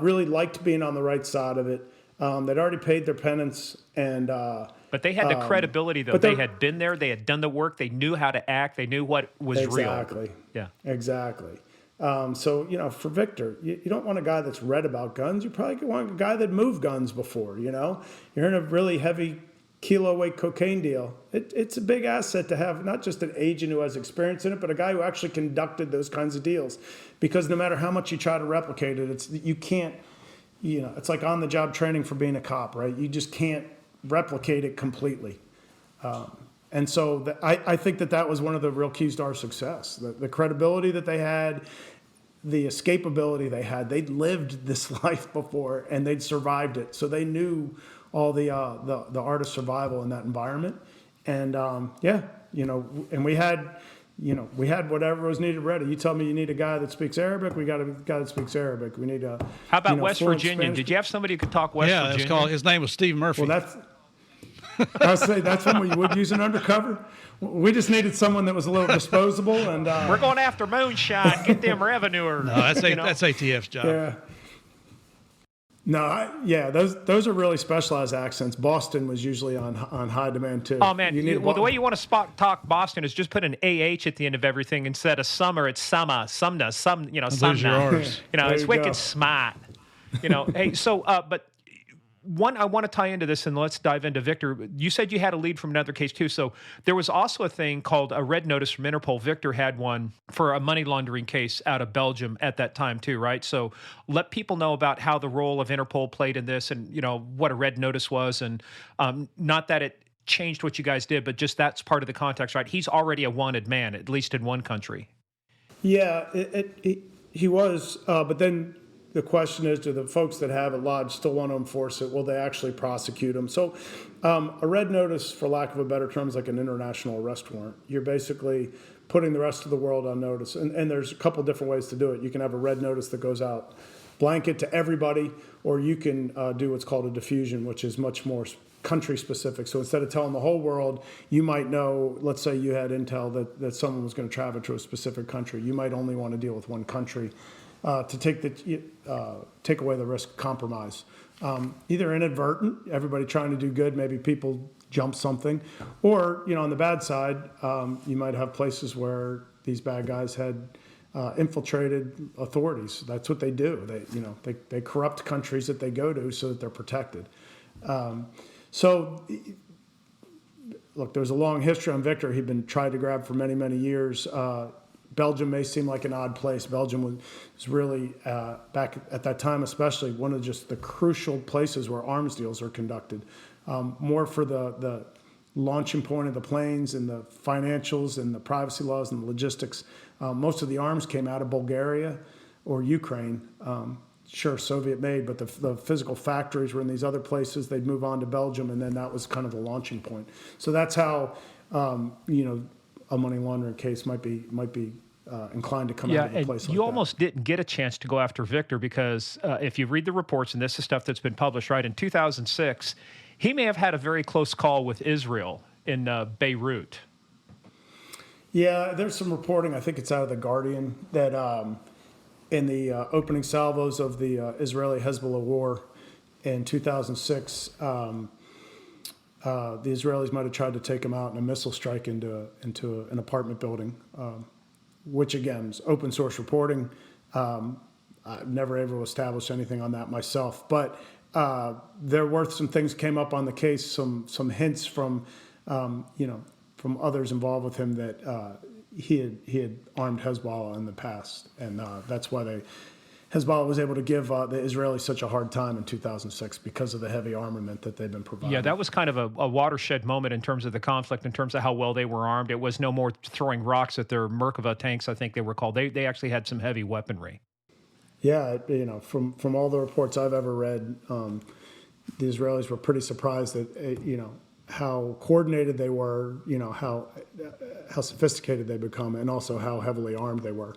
really liked being on the right side of it. They'd already paid their penance, and but they had the credibility, though. They had been there. They had done the work. They knew how to act. They knew what was real. Exactly. Yeah. Exactly. So, for Viktor, you don't want a guy that's read about guns. You probably want a guy that moved guns before, You're in a really heavy kilo weight cocaine deal. It's a big asset to have not just an agent who has experience in it, but a guy who actually conducted those kinds of deals. Because no matter how much you try to replicate it, you can't, it's like on-the-job training for being a cop, right? You just can't replicate it completely. And so I think that was one of the real keys to our success. The credibility that they had, the escapability they had. They'd lived this life before, and they'd survived it. So they knew all the art of survival in that environment. And, and we had whatever was needed ready. You tell me you need a guy that speaks Arabic, we got a guy that speaks Arabic. We need a... How about West Virginia? Did you have somebody who could talk West Virginia? Yeah, his name was Steve Murphy. Well, I would say that's one where you would use an undercover. We just needed someone that was a little disposable. And we're going after moonshine, get them revenuers. No, that's ATF's job. Yeah. No, those are really specialized accents. Boston was usually on high demand too. Oh man, the way you want to talk Boston is just put an AH at the end of everything instead of summer. It's summer, sumna, sumna. It's wicked smart. Hey, so but one, I want to tie into this, and let's dive into Viktor. You said you had a lead from another case too. So there was also a thing called a red notice from Interpol. Viktor had one for a money laundering case out of Belgium at that time too, right? So let people know about how the role of Interpol played in this, and what a red notice was, and not that it changed what you guys did, but just that's part of the context, right? He's already a wanted man, at least in one country. Yeah, he was, but then the question is, do the folks that have it lodged still want to enforce it? Will they actually prosecute them? So a red notice, for lack of a better term, is like an international arrest warrant. You're basically putting the rest of the world on notice. And there's a couple different ways to do it. You can have a red notice that goes out blanket to everybody, or you can do what's called a diffusion, which is much more country specific. So instead of telling the whole world, you might know, let's say you had intel that someone was going to travel to a specific country. You might only want to deal with one country. To take away the risk of compromise. Either inadvertent, everybody trying to do good, maybe people jump something, or on the bad side, you might have places where these bad guys had infiltrated authorities. That's what they do. They corrupt countries that they go to so that they're protected. So look, there's a long history on Viktor. He'd been tried to grab for many, many years. Belgium may seem like an odd place. Belgium was really, back at that time especially, one of just the crucial places where arms deals are conducted. More for the launching point of the planes and the financials and the privacy laws and the logistics. Most of the arms came out of Bulgaria or Ukraine. Sure, Soviet made, but the physical factories were in these other places. They'd move on to Belgium, and then that was kind of the launching point. So that's how, a money laundering case might be inclined to come out of a place like that. You almost didn't get a chance to go after Viktor because if you read the reports, and this is stuff that's been published, right, in 2006, he may have had a very close call with Israel in Beirut. Yeah, there's some reporting, I think it's out of The Guardian, that in the opening salvos of the Israeli-Hezbollah war in 2006, the Israelis might have tried to take him out in a missile strike into an apartment building, which again is open source reporting. I'm never able to establish anything on that myself, but there were some things came up on the case, some hints from from others involved with him that he had armed Hezbollah in the past, and that's why Hezbollah was able to give the Israelis such a hard time in 2006 because of the heavy armament that they've been providing. Yeah, that was kind of a watershed moment in terms of the conflict, in terms of how well they were armed. It was no more throwing rocks at their Merkava tanks, I think they were called. They actually had some heavy weaponry. Yeah, from all the reports I've ever read, the Israelis were pretty surprised that how coordinated they were, how sophisticated they become, and also how heavily armed they were.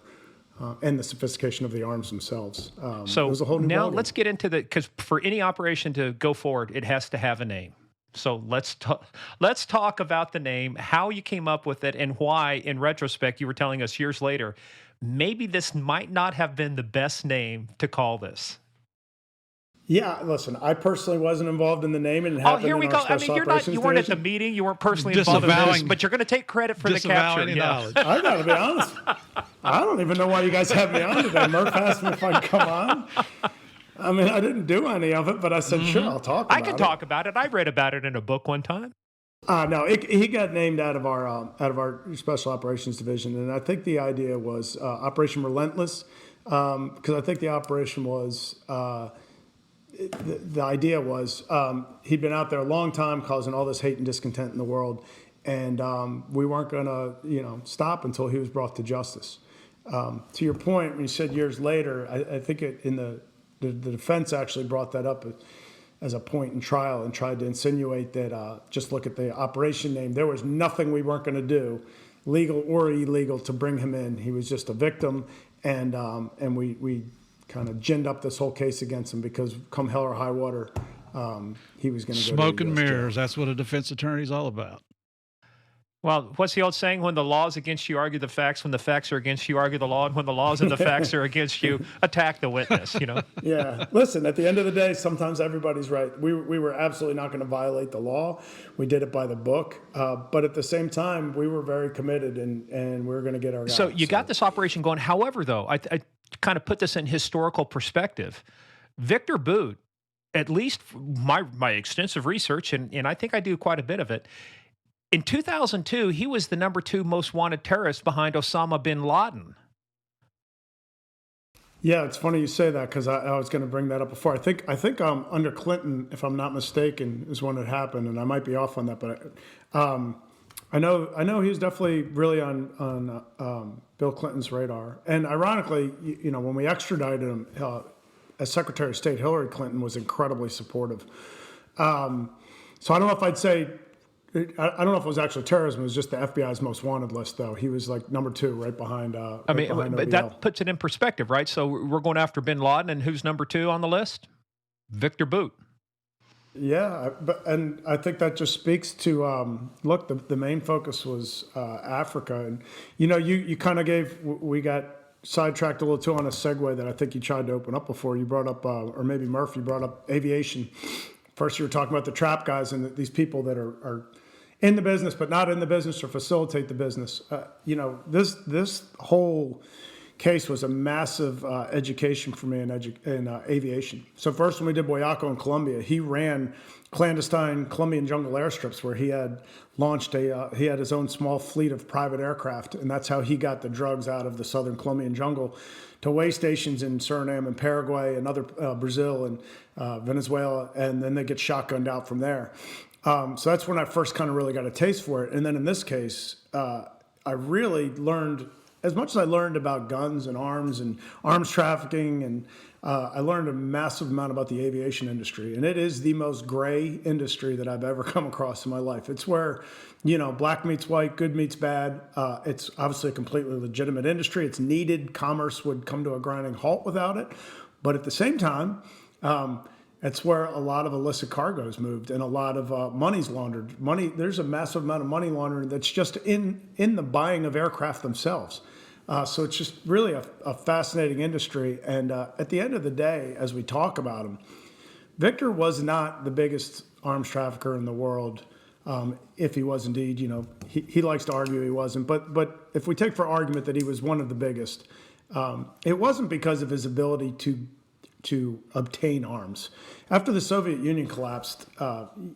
And the sophistication of the arms themselves. So it was a whole new now ballgame. let's get into because for any operation to go forward, it has to have a name. So let's talk about the name, how you came up with it, and why, in retrospect, you were telling us years later, maybe this might not have been the best name to call this. Yeah, listen, I personally wasn't involved in the name, and it happened here we in go. our special You operations weren't at the division. meeting, you weren't personally involved in this, Disavowing- but you're going to take credit for the Disavow capture. any Yeah. knowledge. I gotta be honest. I don't even know why you guys have me on today. Murph asked me if I'd come on. I mean, I didn't do any of it, but I said, sure, I'll talk about it. I can talk about it. I read about it in a book one time. No, he got named out of our special operations division, and I think the idea was Operation Relentless, because I think the operation was the idea was he'd been out there a long time, causing all this hate and discontent in the world, and we weren't going to stop until he was brought to justice. To your point, when you said years later, I think the defense actually brought that up as a point in trial and tried to insinuate that just look at the operation name. There was nothing we weren't going to do, legal or illegal, to bring him in. He was just a victim, and we kind of ginned up this whole case against him because come hell or high water, he was going to go Smoke to the and US jail. mirrors. That's what a defense attorney is all about. Well, what's the old saying? When the law is against you, argue the facts. When the facts are against you, argue the law. And when the laws and the facts are against you, attack the witness, Yeah. Listen, at the end of the day, sometimes everybody's right. We were absolutely not going to violate the law. We did it by the book. But at the same time, we were very committed, and we were going to get our guy. So you got this operation going. However, though, I kind of put this in historical perspective. Viktor Bout, at least my extensive research, and I think I do quite a bit of it, in 2002, he was the number 2 most wanted terrorist behind Osama bin Laden. Yeah, it's funny you say that because I was going to bring that up before. I think under Clinton, if I'm not mistaken, is when it happened, and I might be off on that, but I know he was definitely really on Bill Clinton's radar. And ironically, when we extradited him, as Secretary of State, Hillary Clinton was incredibly supportive. So I don't know if I'd say. I don't know if it was actually terrorism. It was just the FBI's most wanted list, though. He was like number 2, right behind. But OBL. that puts it in perspective, right? So we're going after bin Laden, and who's number 2 on the list? Viktor Bout. Yeah, and I think that just speaks to look. The main focus was Africa, and you kind of we got sidetracked a little too on a segue that I think you tried to open up before. You brought up, or maybe Murph, you brought up aviation. First, you were talking about the trap guys and these people that are in the business, but not in the business or facilitate the business. This whole case was a massive education for me in aviation. So first, when we did Boyaco in Colombia, he ran clandestine Colombian jungle airstrips where he had launched he had his own small fleet of private aircraft, and that's how he got the drugs out of the southern Colombian jungle to way stations in Suriname and Paraguay and other Brazil and Venezuela, and then they get shotgunned out from there. So that's when I first kind of really got a taste for it. And then in this case, I really learned as much as I learned about guns and arms trafficking, and I learned a massive amount about the aviation industry. And it is the most gray industry that I've ever come across in my life. It's where, black meets white, good meets bad. It's obviously a completely legitimate industry. It's needed. Commerce would come to a grinding halt without it. But at the same time, it's where a lot of illicit cargo is moved and a lot of money's laundered. There's a massive amount of money laundering that's just in the buying of aircraft themselves. So it's just really a fascinating industry. And at the end of the day, as we talk about him, Viktor was not the biggest arms trafficker in the world. If he was indeed, he likes to argue he wasn't. But if we take for argument that he was one of the biggest, it wasn't because of his ability to obtain arms. After the Soviet Union collapsed, and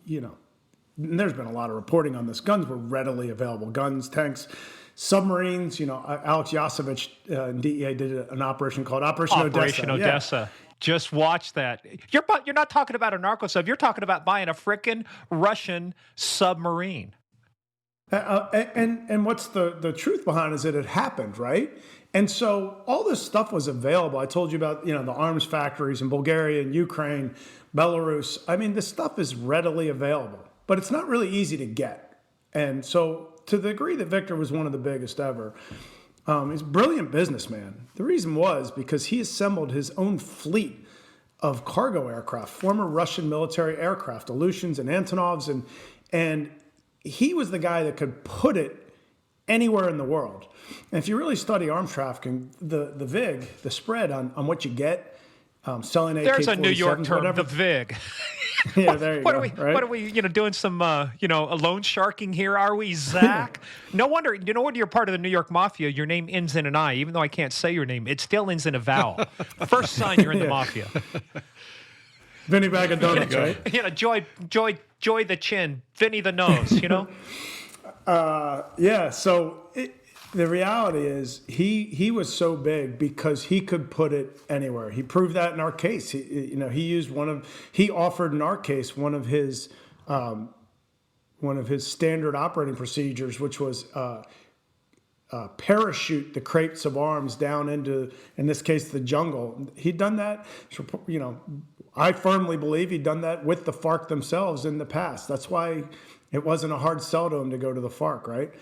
there's been a lot of reporting on this, guns were readily available. Guns, tanks, submarines. Zachariasiewicz in DEA did an operation called Operation Odessa. Yeah. Just watch that. You're not talking about a narco sub. You're talking about buying a frickin' Russian submarine. And what's the truth behind it is that it happened, right? And so all this stuff was available. I told you about, the arms factories in Bulgaria and Ukraine, Belarus. I mean, this stuff is readily available, but it's not really easy to get. And so to the degree that Viktor was one of the biggest ever, he's a brilliant businessman. The reason was because he assembled his own fleet of cargo aircraft, former Russian military aircraft, Ilyushins and Antonovs, and he was the guy that could put it anywhere in the world. And if you really study arms trafficking, the VIG, the spread on what you get, selling AK-47s, there's a New York term, whatever. the VIG. Yeah, there you go. What are we, doing some, a loan sharking here? Are we, Zach? No wonder, when you're part of the New York Mafia, your name ends in an I. Even though I can't say your name, it still ends in a vowel. First sign you're in the Mafia. Vinny Bag of Donuts, right? Joy the chin, Vinny the nose, So the reality is he was so big because he could put it anywhere. He proved that in our case. He offered in our case one of his standard operating procedures, which was parachute the crates of arms down into, in this case, the jungle. He'd done that. I firmly believe he'd done that with the FARC themselves in the past. That's why it wasn't a hard sell to him to go to the FARC, right?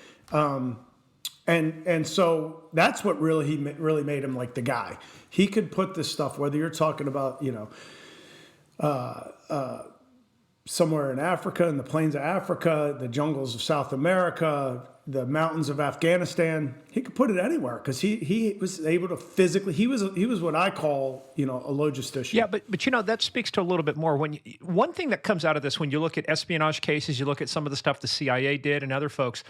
And so that's what really made him like the guy. He could put this stuff, whether you're talking about, somewhere in Africa, in the plains of Africa, the jungles of South America, the mountains of Afghanistan, he could put it anywhere because he was able to physically, he was what I call, a logistician. Yeah, but that speaks to a little bit more. One thing that comes out of this, when you look at espionage cases, you look at some of the stuff the CIA did and other folks,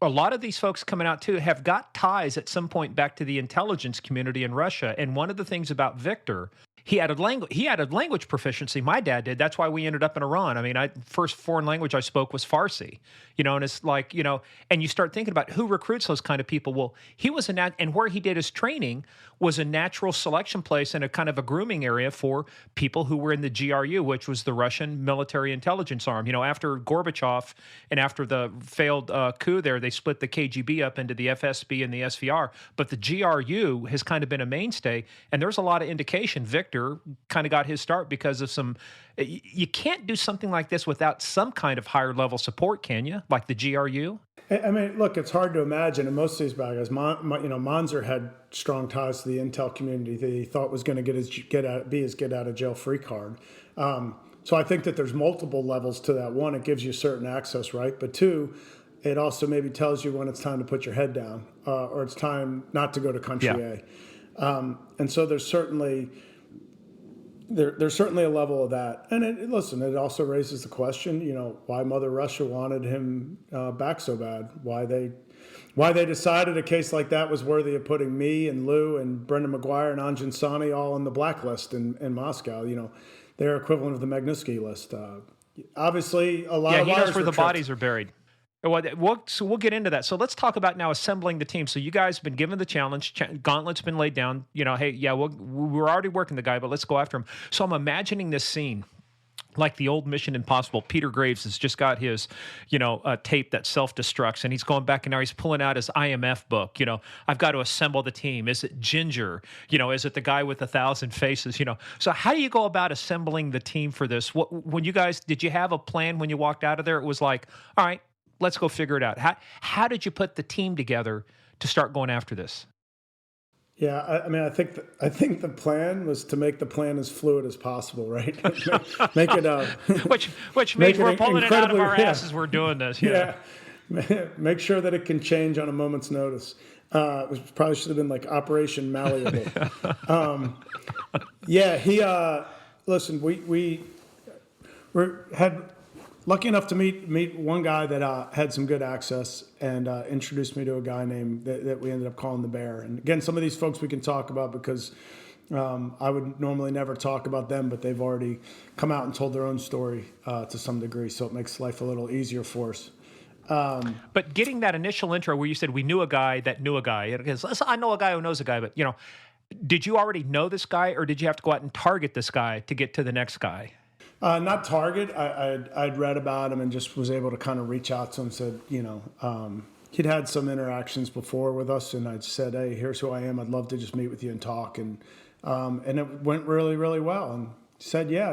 a lot of these folks coming out too have got ties at some point back to the intelligence community in Russia. And one of the things about Viktor, he added language proficiency. My dad did. That's why we ended up in Iran. I mean, first foreign language I spoke was Farsi, and it's like, and you start thinking about who recruits those kind of people. Well, he was and where he did his training was a natural selection place and a kind of a grooming area for people who were in the GRU, which was the Russian military intelligence arm. After Gorbachev and after the failed coup there, they split the KGB up into the FSB and the SVR. But the GRU has kind of been a mainstay, and there's a lot of indication Viktor kind of got his start because of some. You can't do something like this without some kind of higher level support, can you? Like the GRU? I mean, look, it's hard to imagine. And most of these bad guys, Monzer had strong ties to the intel community that he thought was going to be his get out of jail free card. So I think that there's multiple levels to that. One, it gives you certain access, right? But two, it also maybe tells you when it's time to put your head down or it's time not to go to country A. And so there's certainly a level of that. And it also raises the question, why Mother Russia wanted him back so bad, why they decided a case like that was worthy of putting me and Lou and Brendan McGuire and Anjan Sani all on the blacklist in Moscow. They're equivalent of the Magnitsky list. Obviously, a lot of he knows where the bodies are buried. So we'll get into that. So let's talk about now assembling the team. So you guys have been given the challenge. Gauntlet's been laid down. Hey, we're already working the guy, but let's go after him. So I'm imagining this scene. like the old Mission Impossible. Peter Graves has just got his, tape that self-destructs, and he's going back and now he's pulling out his IMF book. I've got to assemble the team. Is it Ginger? Is it the guy with 1,000 faces? So how do you go about assembling the team for this? When you guys, did you have a plan when you walked out of there? It was like, all right, let's go figure it out. How did you put the team together to start going after this? Yeah, I think the plan was to make the plan as fluid as possible, right? make it which means we're pulling it out of our asses. We're doing this. Yeah. Make sure that it can change on a moment's notice. Which probably should have been like Operation Malleable. Listen, we had lucky enough to meet one guy that had some good access and introduced me to a guy named that we ended up calling the Bear. And again, some of these folks we can talk about because I would normally never talk about them, but they've already come out and told their own story to some degree, so it makes life a little easier for us. But getting that initial intro where you said we knew a guy that knew a guy, because I know a guy who knows a guy, but did you already know this guy, or did you have to go out and target this guy to get to the next guy? Not target. I'd read about him and just was able to kind of reach out to him. Said, he'd had some interactions before with us, and I said, "Hey, here's who I am. I'd love to just meet with you and talk." And it went really, really well. And he said, "Yeah,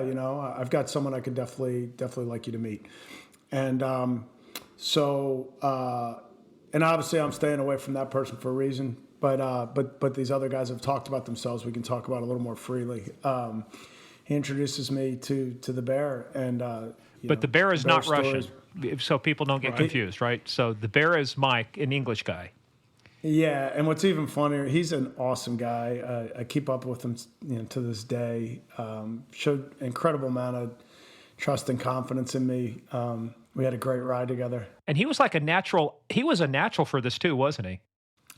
I've got someone I could definitely like you to meet." And so obviously I'm staying away from that person for a reason. But these other guys have talked about themselves. We can talk about a little more freely. He introduces me to the Bear, and but the Bear is not Russian, so people don't get confused, right? So the Bear is Mike, an English guy. Yeah, and what's even funnier, he's an awesome guy. I keep up with him, to this day. Showed incredible amount of trust and confidence in me. We had a great ride together, and he was like a natural. He was a natural for this too, wasn't he?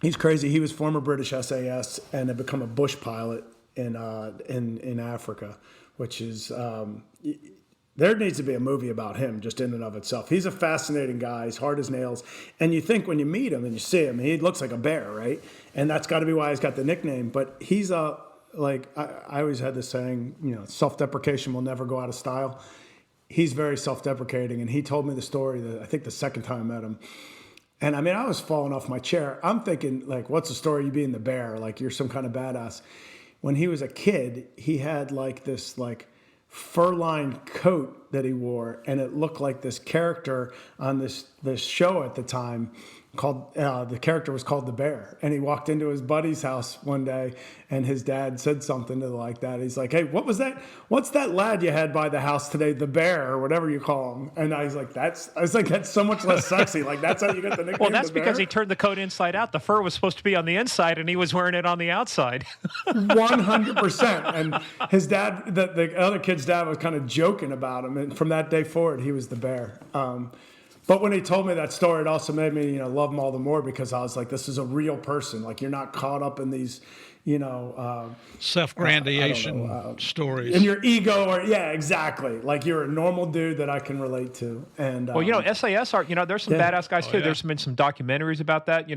He's crazy. He was former British SAS and had become a bush pilot in Africa, which is there needs to be a movie about him just in and of itself. He's a fascinating guy. He's hard as nails, and you think when you meet him and you see him, he looks like a bear, right? And that's got to be why he's got the nickname. But he's I always had this saying, self-deprecation will never go out of style. He's very self-deprecating, and he told me the story that I think the second time I met him. And I was falling off my chair. I'm thinking, like, what's the story of you being the bear? Like, you're some kind of badass. When he was a kid, he had this fur-lined coat that he wore, and it looked like this character on this show at the time called the character was called the Bear. And he walked into his buddy's house one day, and his dad said something to like that. He's like, "Hey, what was that? What's that lad you had by the house today? The Bear, or whatever you call him." And I was like, "That's so much less sexy. Like, that's how you get the nickname." Well, that's the Bear? because he turned the coat inside out. The fur was supposed to be on the inside, and he was wearing it on the outside. 100%. And his dad, the other kid's dad, was kind of joking about him. And from that day forward, he was the Bear. But when he told me that story, it also made me, love him all the more, because I was like, this is a real person. Like, you're not caught up in these, self-grandiation stories. And your ego, or exactly. Like, you're a normal dude that I can relate to. And well, SAS are, there's some badass guys too. There's been some documentaries about that.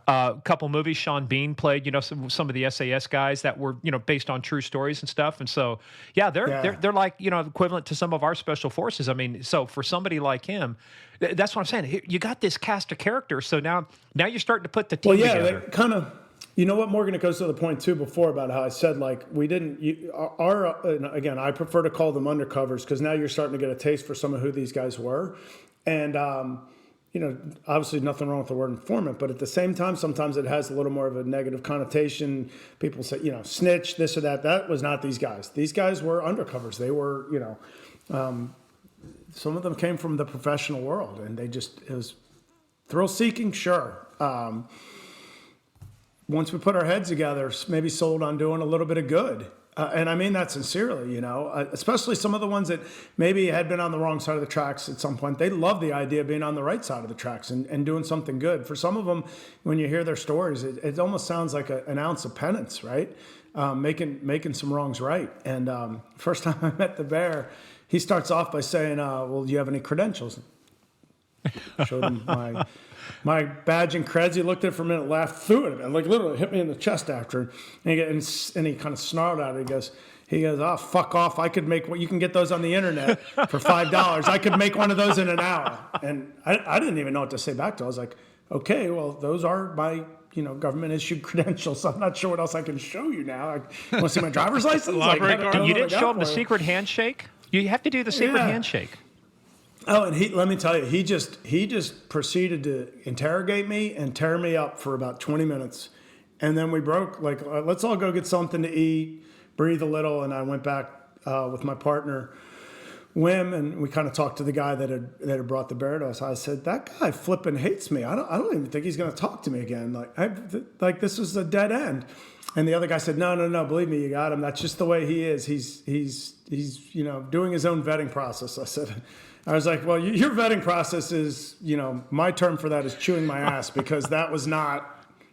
A couple movies. Sean Bean played, some of the SAS guys that were, based on true stories and stuff. And so, they're like, equivalent to some of our special forces. I mean, so for somebody like him, that's what I'm saying. You got this cast of characters. So now you're starting to put the team together. They kind of. You know what, Morgan? It goes to the point too before about how I said, like, we didn't. Again, I prefer to call them undercovers, because now you're starting to get a taste for some of who these guys were, and obviously nothing wrong with the word informant, but at the same time, sometimes it has a little more of a negative connotation. People say, snitch, this or that. That was not these guys. These guys were undercovers. They were, some of them came from the professional world, and it was thrill seeking, sure. Once we put our heads together, maybe sold on doing a little bit of good. And I mean that sincerely, especially some of the ones that maybe had been on the wrong side of the tracks at some point. They love the idea of being on the right side of the tracks and doing something good. For some of them, when you hear their stories, it almost sounds like an ounce of penance, right? Making some wrongs right. And first time I met the Bear, he starts off by saying, well, do you have any credentials? I showed him my badge and creds. He looked at it for a minute, laughed, threw it at me, like literally hit me in the chest after. And he kind of snarled at it. He goes, "Oh, fuck off. I could make what you can get those on the internet for $5. I could make one of those in an hour." And I didn't even know what to say back to him. I was like, "Okay, well, those are my, government issued credentials. So I'm not sure what else I can show you now. I want to see my driver's license." You didn't show him the secret handshake? You have to do the secret handshake. Oh, and let me tell you, he just proceeded to interrogate me and tear me up for about 20 minutes. And then we broke, let's all go get something to eat, breathe a little. And I went back with my partner, Wim, and we kind of talked to the guy that had brought the bear to us. I said, "That guy flipping hates me. I don't even think he's going to talk to me again. This is a dead end." And the other guy said, No, believe me, you got him. That's just the way he is. He's doing his own vetting process. I was like, "Well, your vetting process is, my term for that is chewing my ass, because that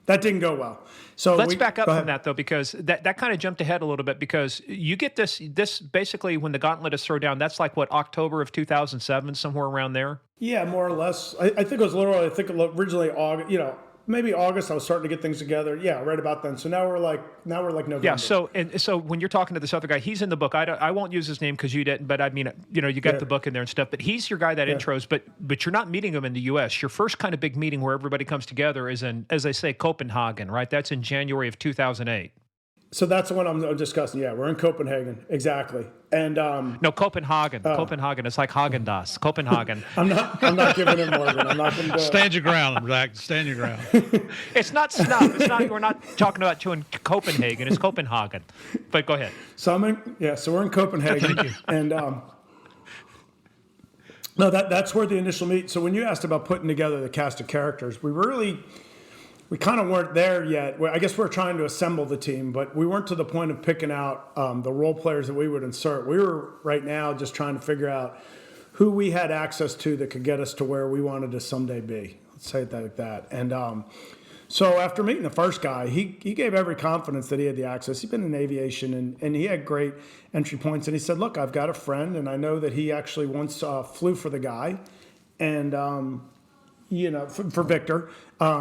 didn't go well." So let's back up from that, though, because that kind of jumped ahead a little bit, because you get this basically when the gauntlet is thrown down. That's like what, October of 2007, somewhere around there. Yeah, more or less. I think it was literally. I think originally August. Maybe August. I was starting to get things together. Yeah, right about then. So now we're like November. Yeah. So when you're talking to this other guy, he's in the book. I won't use his name because you didn't. But I mean, you got the book in there and stuff. But he's your guy that intros. But you're not meeting him in the U.S. Your first kind of big meeting where everybody comes together is in, as they say, Copenhagen, right? That's in January of 2008. So that's the one I'm discussing. Yeah, we're in Copenhagen, exactly. And no, Copenhagen. Copenhagen. It's like Haagen-Dazs. Copenhagen. I'm not giving him Morgan. I'm not going to do it. Stand your ground, Zach. Stand your ground. It's not snuff. We're not talking about you in Copenhagen. It's Copenhagen. But go ahead. So we're in Copenhagen. Thank you. And no, that's where the initial meet. So when you asked about putting together the cast of characters, we kind of weren't there yet. I guess we're trying to assemble the team, but we weren't to the point of picking out the role players that we would insert. We were right now just trying to figure out who we had access to that could get us to where we wanted to someday be. Let's say it like that. And so after meeting the first guy, he gave every confidence that he had the access. He'd been in aviation, and he had great entry points. And he said, "Look, I've got a friend, and I know that he actually once flew for the guy. And for Viktor,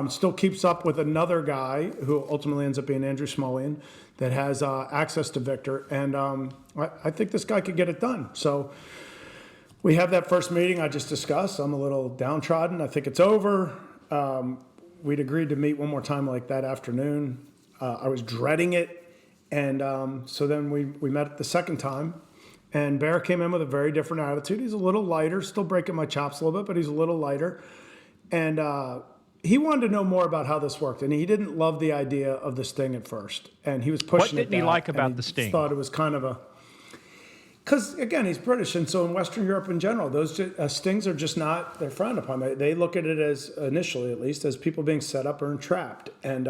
still keeps up with another guy who ultimately ends up being Andrew Smolian that has access to Viktor. And I think this guy could get it done." So we have that first meeting I just discussed. I'm a little downtrodden. I think it's over. We'd agreed to meet one more time like that afternoon. I was dreading it. And so then we met the second time. And Bear came in with a very different attitude. He's a little lighter, still breaking my chops a little bit, but he's a little lighter. And he wanted to know more about how this worked, and he didn't love the idea of the sting at first, and he was pushing it. What didn't he like about the sting? He thought it was kind of because again, he's British, and so in Western Europe in general, those stings are just not, they're frowned upon. They look at it as, initially at least, as people being set up or entrapped. And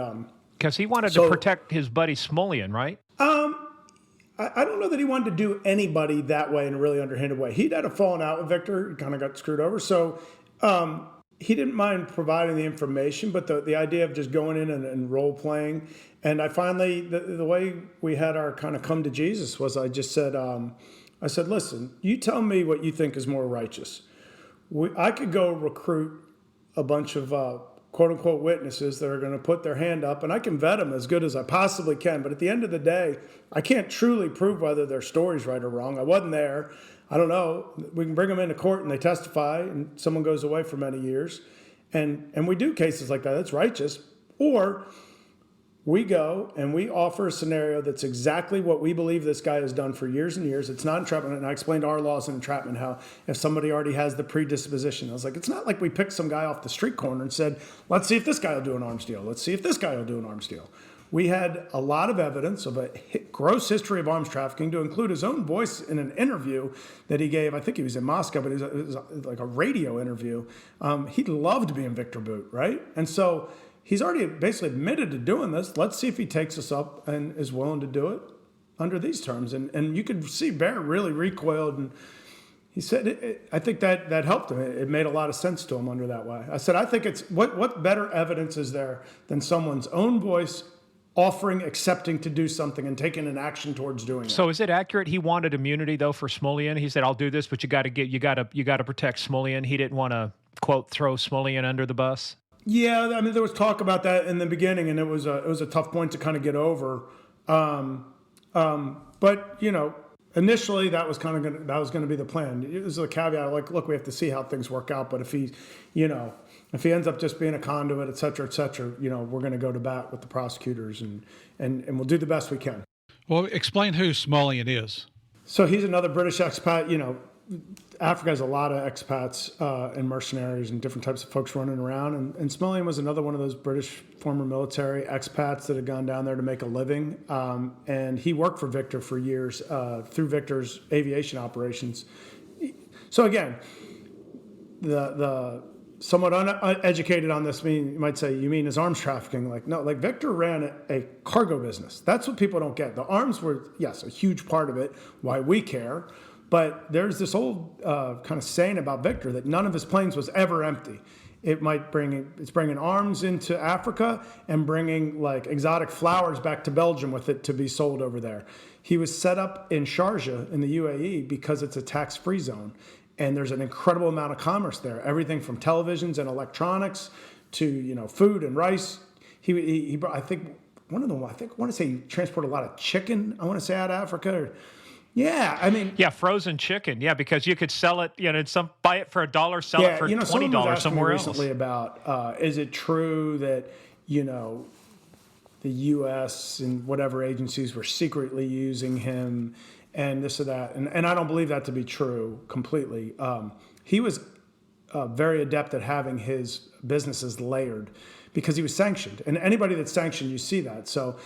because he wanted to protect his buddy Smolian, right? I don't know that he wanted to do anybody that way in a really underhanded way. He'd had a falling out with Viktor, kind of got screwed over, so he didn't mind providing the information, but the idea of just going in and role playing. And I finally, the way we had our kind of come to Jesus was I just said, "Listen, you tell me what you think is more righteous. I could go recruit a bunch of quote unquote witnesses that are going to put their hand up, and I can vet them as good as I possibly can. But at the end of the day, I can't truly prove whether their story's right or wrong. I wasn't there. I don't know. We can bring them into court and they testify and someone goes away for many years. And we do cases like that. That's righteous. Or we go and we offer a scenario that's exactly what we believe this guy has done for years and years. It's not entrapment. And I explained our laws in entrapment, how if somebody already has the predisposition, I was like, it's not like we picked some guy off the street corner and said, let's see if this guy will do an arms deal. Let's see if this guy will do an arms deal. We had a lot of evidence of a gross history of arms trafficking, to include his own voice in an interview that he gave. I think he was in Moscow, but it was like a radio interview. He loved being Viktor Bout, right? And so he's already basically admitted to doing this. Let's see if he takes us up and is willing to do it under these terms. And you could see Bear really recoiled, and he said, I think that helped him. It made a lot of sense to him under that way. I said, I think it's, what better evidence is there than someone's own voice offering, accepting to do something and taking an action towards doing it. So is it accurate he wanted immunity though for Smolian? He said, I'll do this, but you got to protect Smolian. He didn't want to, quote, throw Smolian under the bus. Yeah, I mean, there was talk about that in the beginning, and it was a tough point to kind of get over. But initially that was going to be the plan. It was a caveat, like, look, we have to see how things work out. But if he ends up just being a conduit, et cetera, we're going to go to bat with the prosecutors and we'll do the best we can. Well, explain who Smollett is. So he's another British expat. Africa has a lot of expats and mercenaries and different types of folks running around. And Smollett was another one of those British former military expats that had gone down there to make a living. And he worked for Viktor for years through Viktor's aviation operations. So again, the somewhat uneducated on this, you might say, you mean his arms trafficking? No, Viktor ran a cargo business. That's what people don't get. The arms were, yes, a huge part of it, why we care. But there's this old kind of saying about Viktor that none of his planes was ever empty. It's bringing arms into Africa and bringing exotic flowers back to Belgium with it to be sold over there. He was set up in Sharjah in the UAE because it's a tax-free zone. And there's an incredible amount of commerce there. Everything from televisions and electronics to, food and rice. He brought, I want to say he transported a lot of chicken, I want to say, out of Africa. Yeah, frozen chicken. Yeah, because you could sell it, buy it for $1, sell it for $20 somewhere else. Recently about, is it true that, the U.S. and whatever agencies were secretly using him and this or that? And I don't believe that to be true completely. He was very adept at having his businesses layered because he was sanctioned. And anybody that's sanctioned, you see that. So,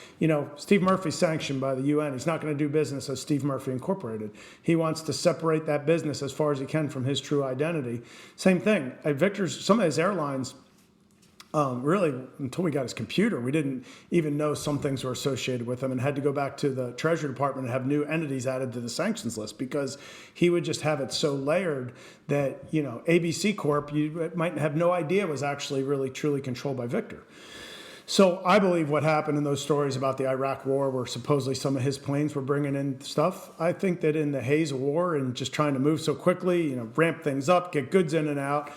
Steve Murphy's sanctioned by the UN. He's not going to do business as Steve Murphy Incorporated. He wants to separate that business as far as he can from his true identity. Same thing. At Viktor's, some of his airlines, really, until we got his computer, we didn't even know some things were associated with him and had to go back to the Treasury Department and have new entities added to the sanctions list because he would just have it so layered that, ABC Corp, you might have no idea was actually really truly controlled by Viktor. So I believe what happened in those stories about the Iraq War where supposedly some of his planes were bringing in stuff, I think that in the haze of war and just trying to move so quickly, ramp things up, get goods in and out,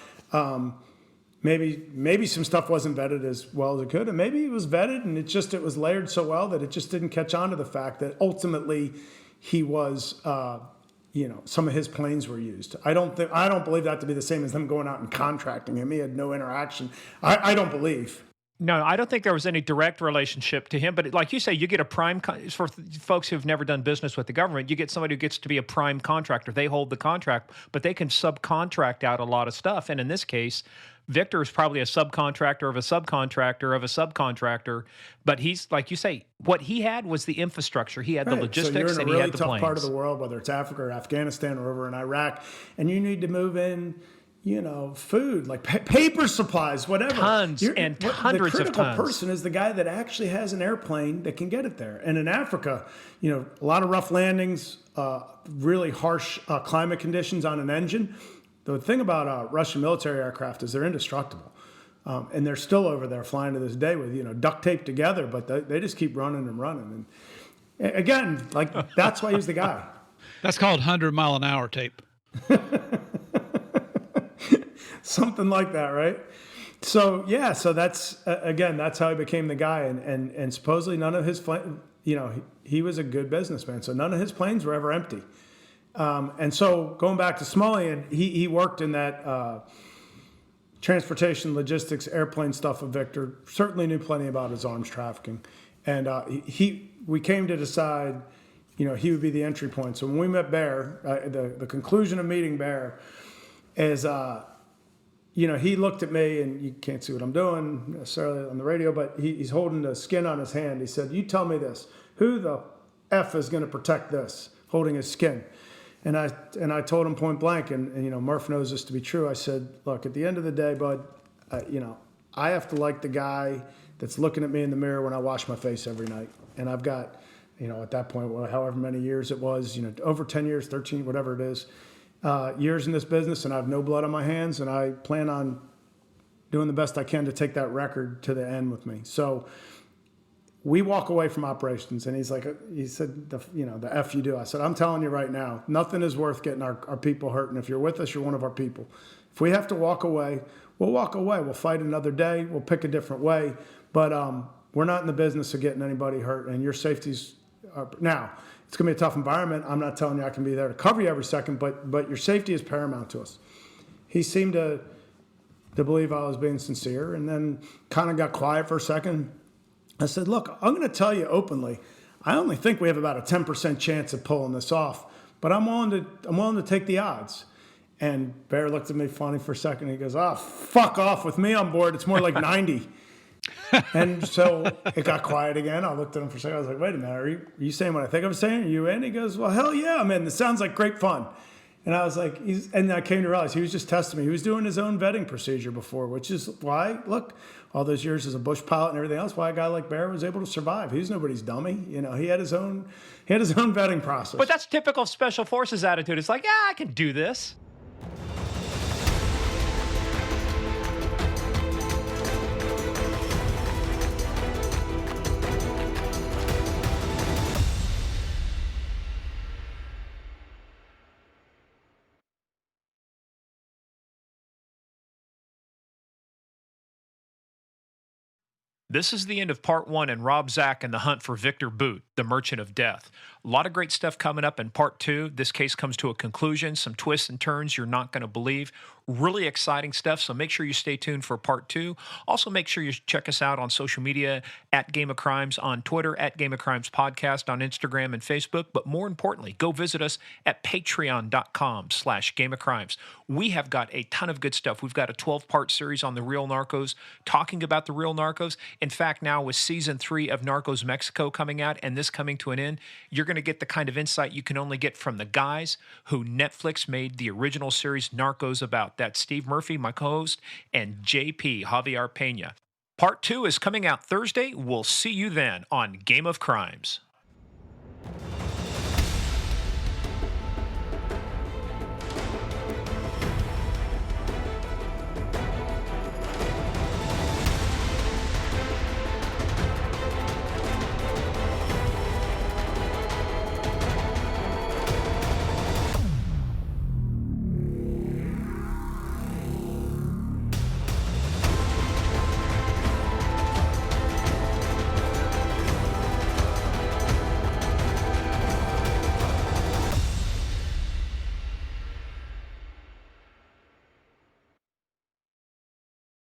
Maybe some stuff wasn't vetted as well as it could, and maybe it was vetted and it was layered so well that it just didn't catch on to the fact that ultimately he was, some of his planes were used. I don't believe that to be the same as them going out and contracting him. He had no interaction. I don't believe. No, I don't think there was any direct relationship to him. But like you say, you get a prime for folks who've never done business with the government. You get somebody who gets to be a prime contractor. They hold the contract, but they can subcontract out a lot of stuff. And in this case, Viktor is probably a subcontractor of a subcontractor of a subcontractor. But he's, like you say, what he had was the infrastructure. He had the logistics and he had the planes. So you're in a really tough part of the world, whether it's Africa or Afghanistan or over in Iraq, and you need to move in, food, like paper supplies, whatever. Tons and hundreds of tons. The critical person is the guy that actually has an airplane that can get it there. And in Africa, a lot of rough landings, really harsh climate conditions on an engine. The thing about Russian military aircraft is they're indestructible. And they're still over there flying to this day with, duct tape together, but they just keep running and running. And again, that's why he's the guy. That's called 100-mile-an-hour tape. Something like that, right? So that's again, that's how he became the guy, and supposedly none of his he was a good businessman, so none of his planes were ever empty. And so going back to Smollett, he worked in that transportation, logistics, airplane stuff of Viktor. Certainly knew plenty about his arms trafficking, and we came to decide, he would be the entry point. So when we met Bear, the conclusion of meeting Bear is. He looked at me, and you can't see what I'm doing necessarily on the radio, but he's holding the skin on his hand. He said, "You tell me this. Who the F is going to protect this?" Holding his skin. And I told him point blank, and Murph knows this to be true. I said, "Look, at the end of the day, bud, I have to like the guy that's looking at me in the mirror when I wash my face every night. And I've got, at that point, however many years it was, over 10 years, 13, whatever it is, years in this business, and I have no blood on my hands, and I plan on doing the best I can to take that record to the end with me." So we walk away from operations, and he said, the F you do. I said, "I'm telling you right now, nothing is worth getting our people hurt, and if you're with us, you're one of our people. If we have to walk away, we'll walk away. We'll fight another day. We'll pick a different way, but we're not in the business of getting anybody hurt, and your safety's now." it's going to be a tough environment. I'm not telling you I can be there to cover you every second, but your safety is paramount to us. He seemed to believe I was being sincere, and then kind of got quiet for a second. I said, look, I'm going to tell you openly, I only think we have about a 10% chance of pulling this off, but I'm willing to take the odds. And Bear looked at me funny for a second. He goes, oh, fuck off. With me on board, it's more like 90. And so it got quiet again. I looked at him for a second. I was like, wait a minute. Are you saying what I think I'm saying? Are you in? He goes, well, hell yeah, I'm in. This sounds like great fun. And I was like, and I came to realize he was just testing me. He was doing his own vetting procedure before, which is why, look, all those years as a bush pilot and everything else, why a guy like Bear was able to survive. He's nobody's dummy. You know, he had his own vetting process. But that's typical Special Forces attitude. It's like, yeah, I can do this. This is the end of part 1 and Rob Zach and the hunt for Viktor Bout, the Merchant of Death. A lot of great stuff coming up in part 2. This case comes to a conclusion, some twists and turns you're not going to believe. Really exciting stuff, so make sure you stay tuned for part 2. Also, make sure you check us out on social media at Game of Crimes on Twitter, at Game of Crimes Podcast on Instagram and Facebook. But more importantly, go visit us at patreon.com/Game of Crimes. We have got a ton of good stuff. We've got a 12-part series on the real narcos, talking about the real narcos. In fact, now with season 3 of Narcos Mexico coming out and this coming to an end, you're going to get the kind of insight you can only get from the guys who Netflix made the original series Narcos about. That's Steve Murphy, my co-host, and JP, Javier Pena. Part 2 is coming out Thursday. We'll see you then on Game of Crimes.